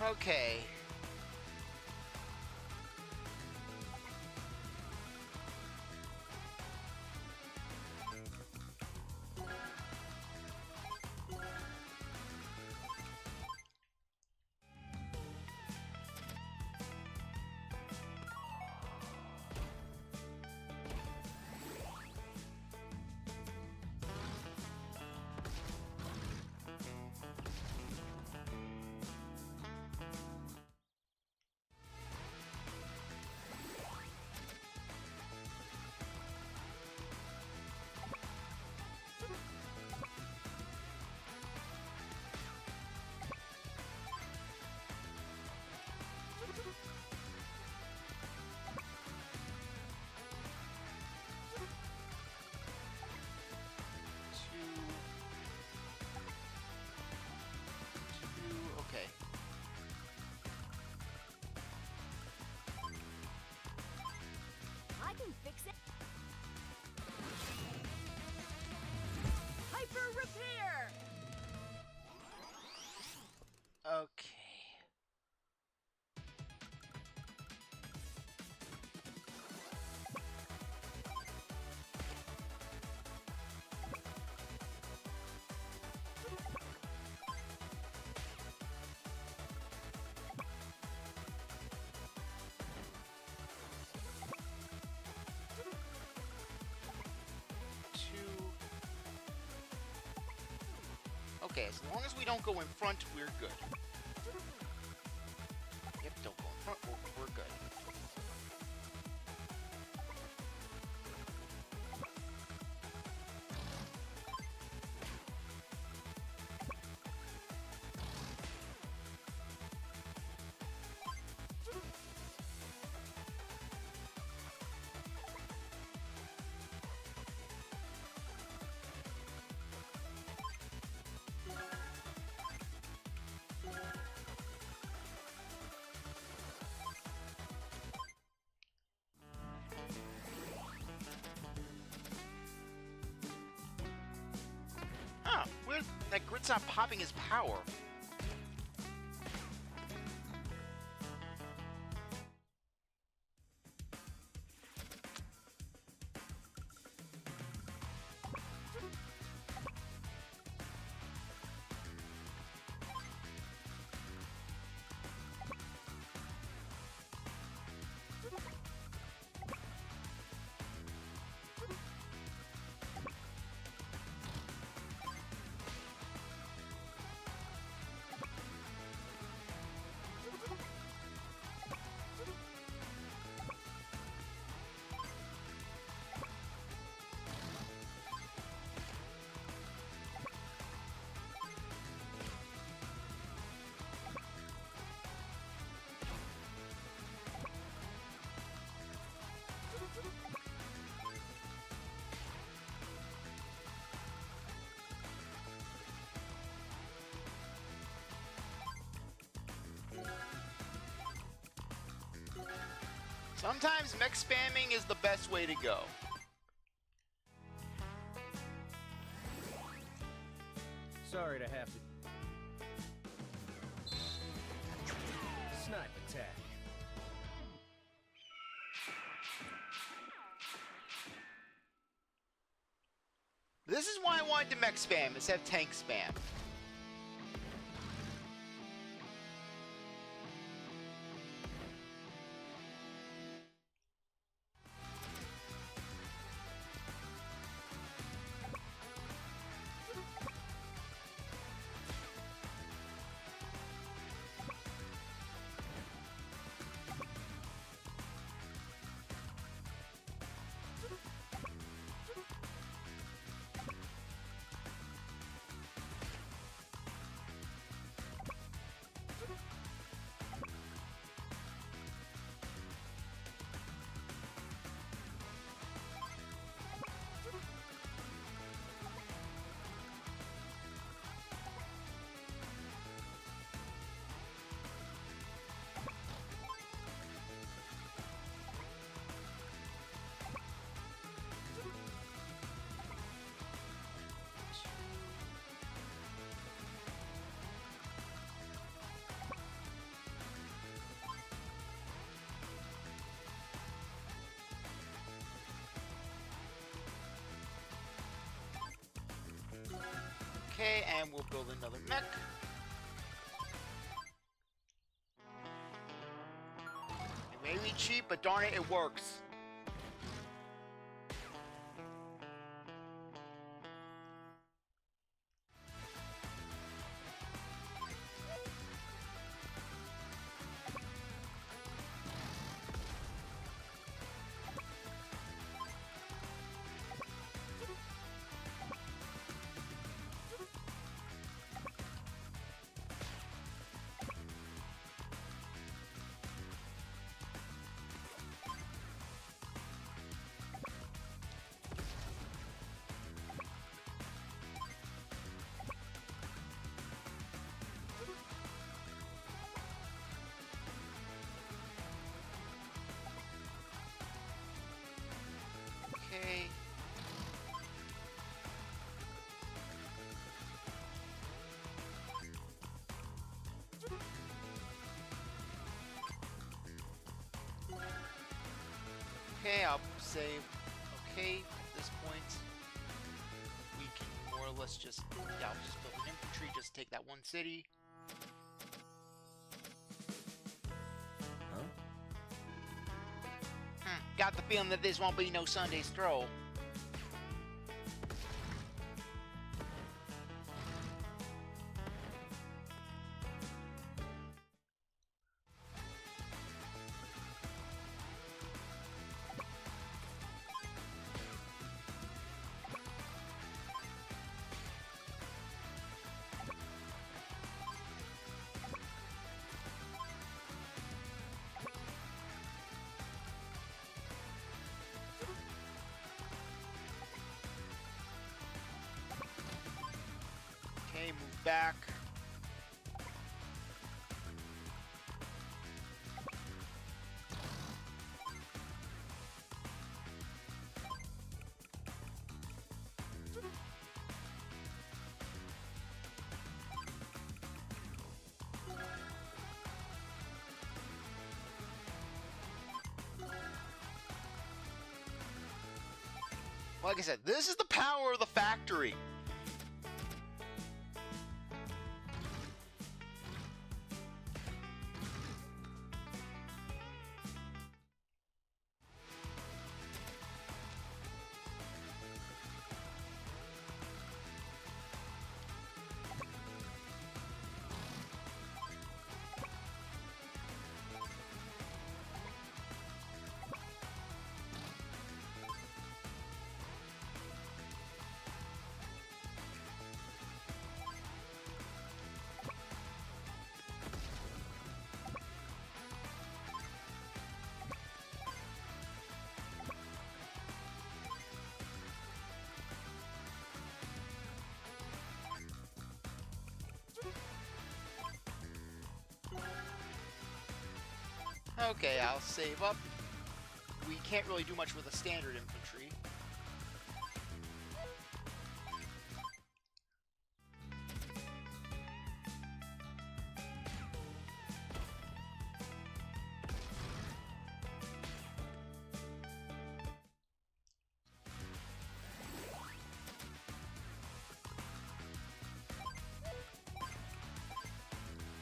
Okay. Okay. I can fix it. Hyper repair. Okay. Okay, as long as we don't go in front, we're good. Yep, don't go in front, we're good. Huh, weird that Grid's not popping his power. Sometimes mech spamming is the best way to go. Sorry to have to. Snipe attack. This is why I wanted to mech spam instead of tank spam. Okay, and we'll build another mech. It may be cheap, but darn it, it works. Okay. Okay, I'll save. Okay, at this point, we can more or less just, yeah, I'll just build an infantry, just take that one city. Got the feeling that this won't be no Sunday stroll. Okay, move back. Like I said, this is the power of the factory. Okay, I'll save up. We can't really do much with a standard infantry.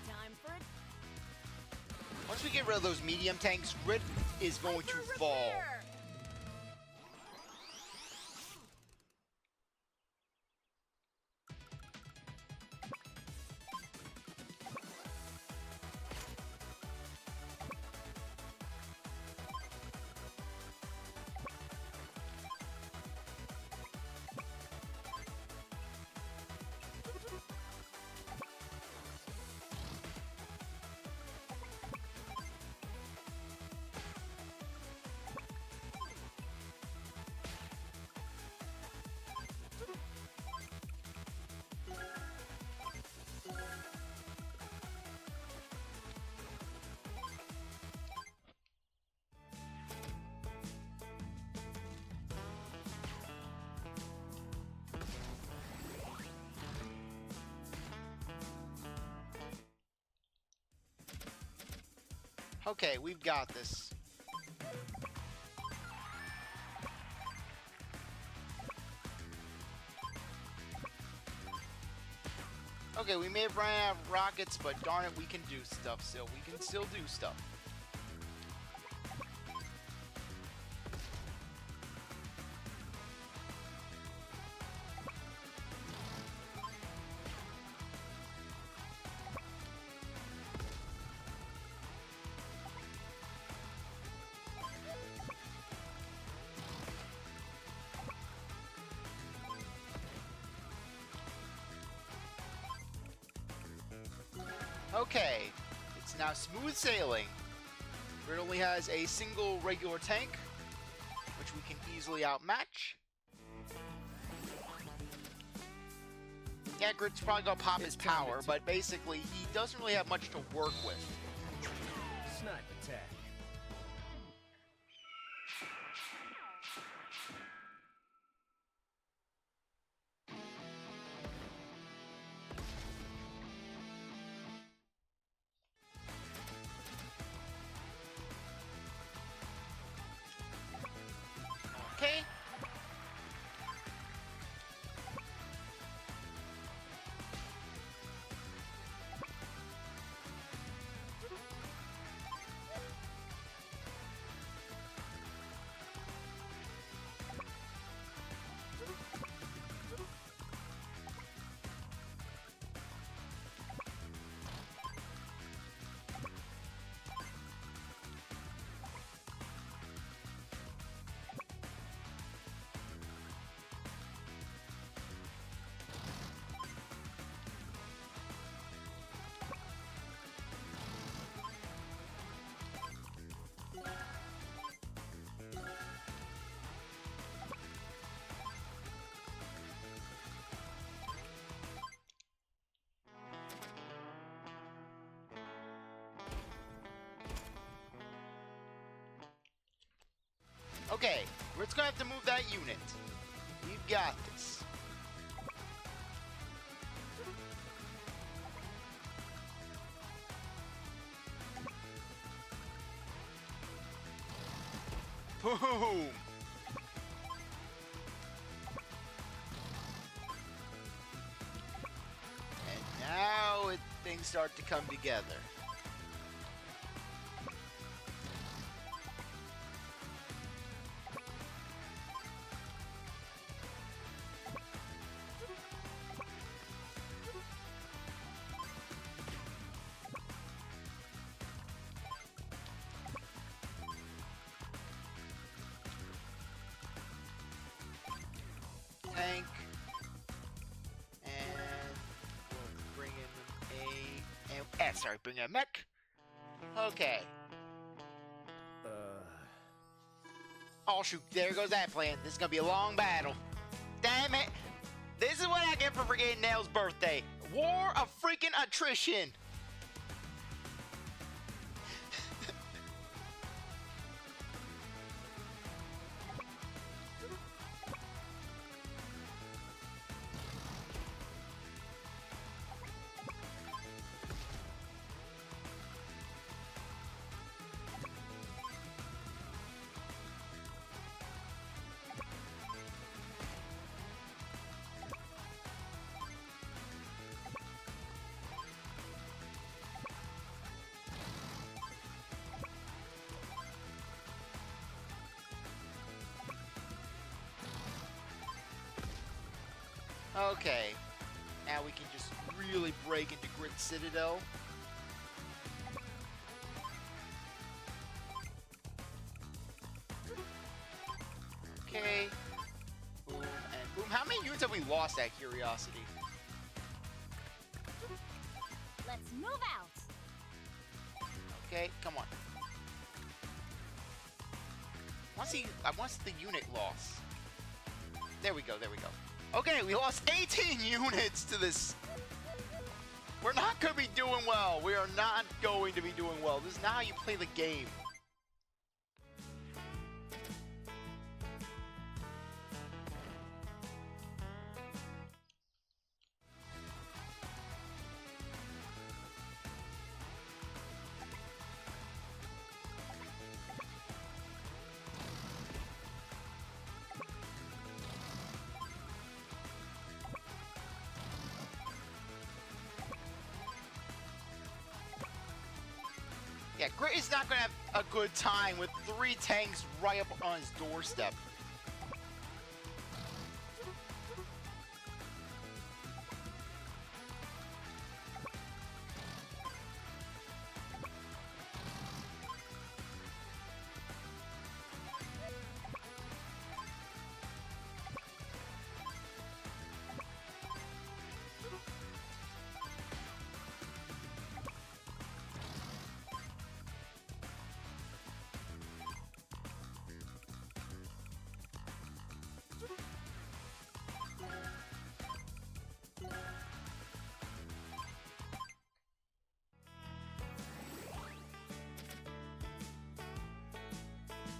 Time for it. Once we get rid of those medium tanks, grid is going to fall. Repair. Okay, we've got this. Okay, we may have run out of rockets, but darn it, we can do stuff still. We can still do stuff. Okay, it's now smooth sailing. Grid only has a single regular tank, which we can easily outmatch. Yeah, Grid's probably gonna pop his power, but basically he doesn't really have much to work with. Snipe attack. Okay. Okay, we're just gonna have to move that unit. We've got this. Boom! And now things start to come together. Tank, and we'll bring in bring in a mech. Okay. Oh shoot, there goes that plan. This is gonna be a long battle. Damn it! This is what I get for forgetting Nail's birthday. War of freaking attrition. Okay, now we can just really break into Grid Citadel. Okay, boom and boom. How many units have we lost at Curiosity? Let's move out. Okay, come on. I want the unit loss. There we go, there we go. Okay, we lost 18 units to this. We're not going to be doing well. We are not going to be doing well. This is not how you play the game. Yeah, Grit is not gonna have a good time with 3 tanks right up on his doorstep.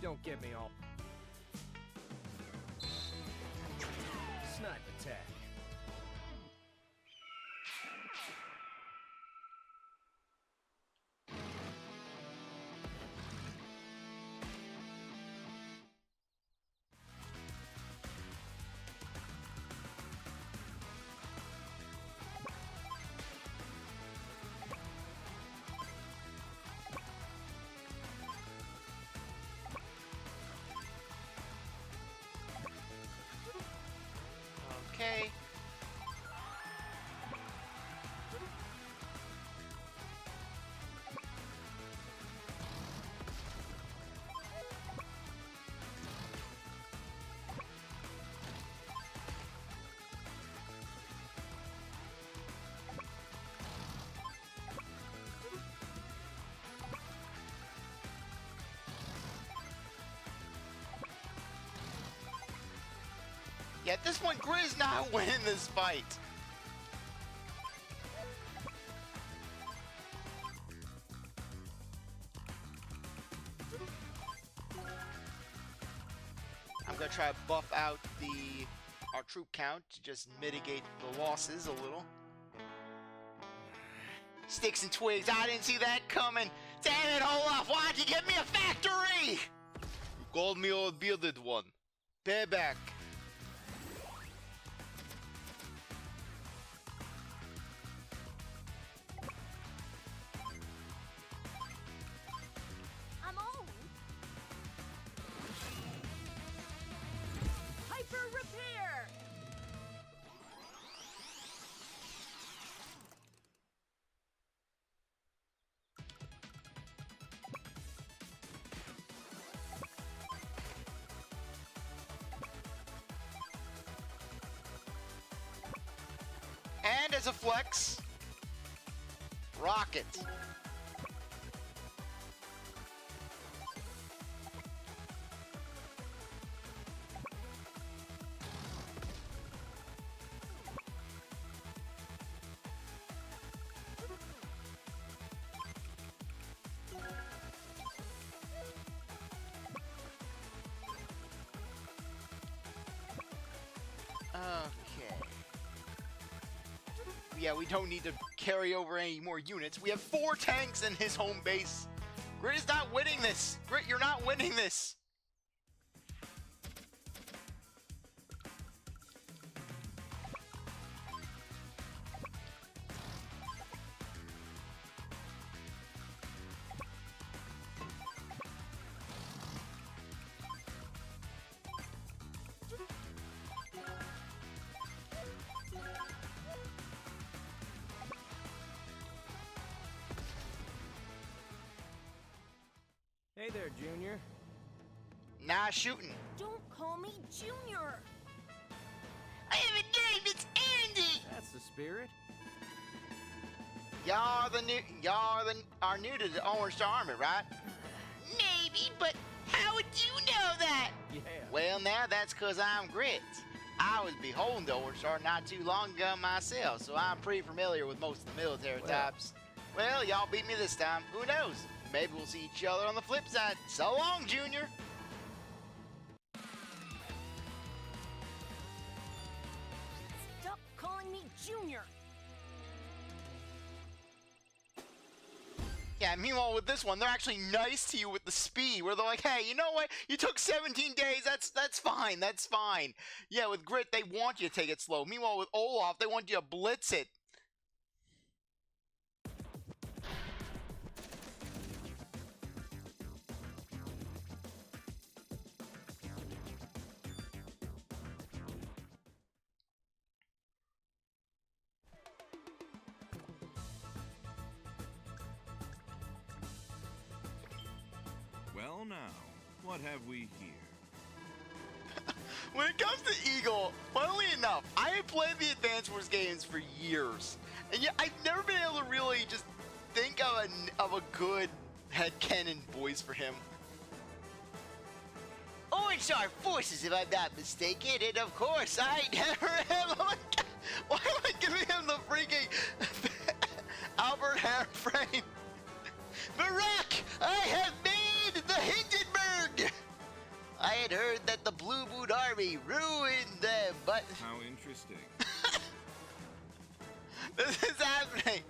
Don't get me all. Snipe attack. Okay. Yeah, at this point, Grizz not winning this fight. I'm gonna try to buff out our troop count to just mitigate the losses a little. Sticks and twigs, I didn't see that coming. Damn it, Olaf, why'd you give me a factory? You called me old bearded one. Payback. I'm old. Hyper repair. And as a flex, rocket. Okay. Yeah, we don't need to carry over any more units. We have 4 tanks in his home base. Grit is not winning this. Grit, you're not winning this. Hey there, Junior. Nah, shooting. Don't call me Junior. I have a name, it's Andy! That's the spirit. Y'all are new to the Orange Star Army, right? Maybe, but how would you know that? Yeah. Well, now that's because I'm Grit. I was beholden to Orange Star not too long ago myself, so I'm pretty familiar with most of the military types. Well, y'all beat me this time. Who knows? Maybe we'll see each other on the flip side. So long, Junior. Stop calling me Junior. Yeah, meanwhile with this one, they're actually nice to you with the speed, where they're like, hey, you know what? You took 17 days, that's fine, that's fine. Yeah, with Grit, they want you to take it slow. Meanwhile with Olaf, they want you to blitz it. Well now, what have we here? When it comes to Eagle, funnily enough, I have played the Advance Wars games for years, and yet I've never been able to really just think of a good headcanon voice for him. Orange Star Forces, if I'm not mistaken, and of course, I never am. Oh my God. Why am I giving him the freaking Albert hair frame? Barack, I have made the Hindenburg! I had heard that the Blue Boot Army ruined them, but... How interesting. This is happening.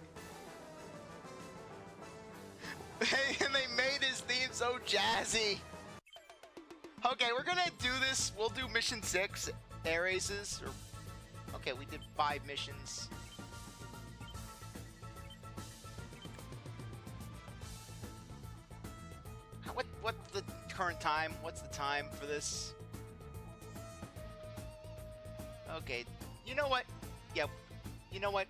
And they made his theme so jazzy. Okay, we're gonna do this. We'll do mission 6, air races. Okay, we did 5 missions. What's the current time? What's the time for this? Okay, you know what? Yeah, you know what?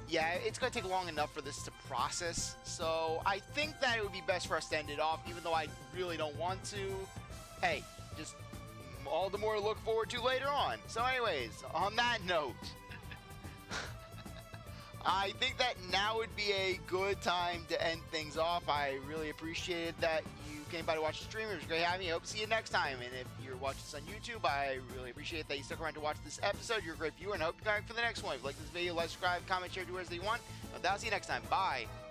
Yeah, it's gonna take long enough for this to process, so I think that it would be best for us to end it off, even though I really don't want to. Hey, just all the more to look forward to later on. So anyways, on that note, I think that now would be a good time to end things off. I really appreciated that you came by to watch the stream. It was great having you. I hope to see you next time. And if you're watching this on YouTube, I really appreciate that you stuck around to watch this episode. You're a great viewer, and I hope you're back for the next one. If you like this video, like, subscribe, comment, share, do whatever you want. But I'll see you next time. Bye.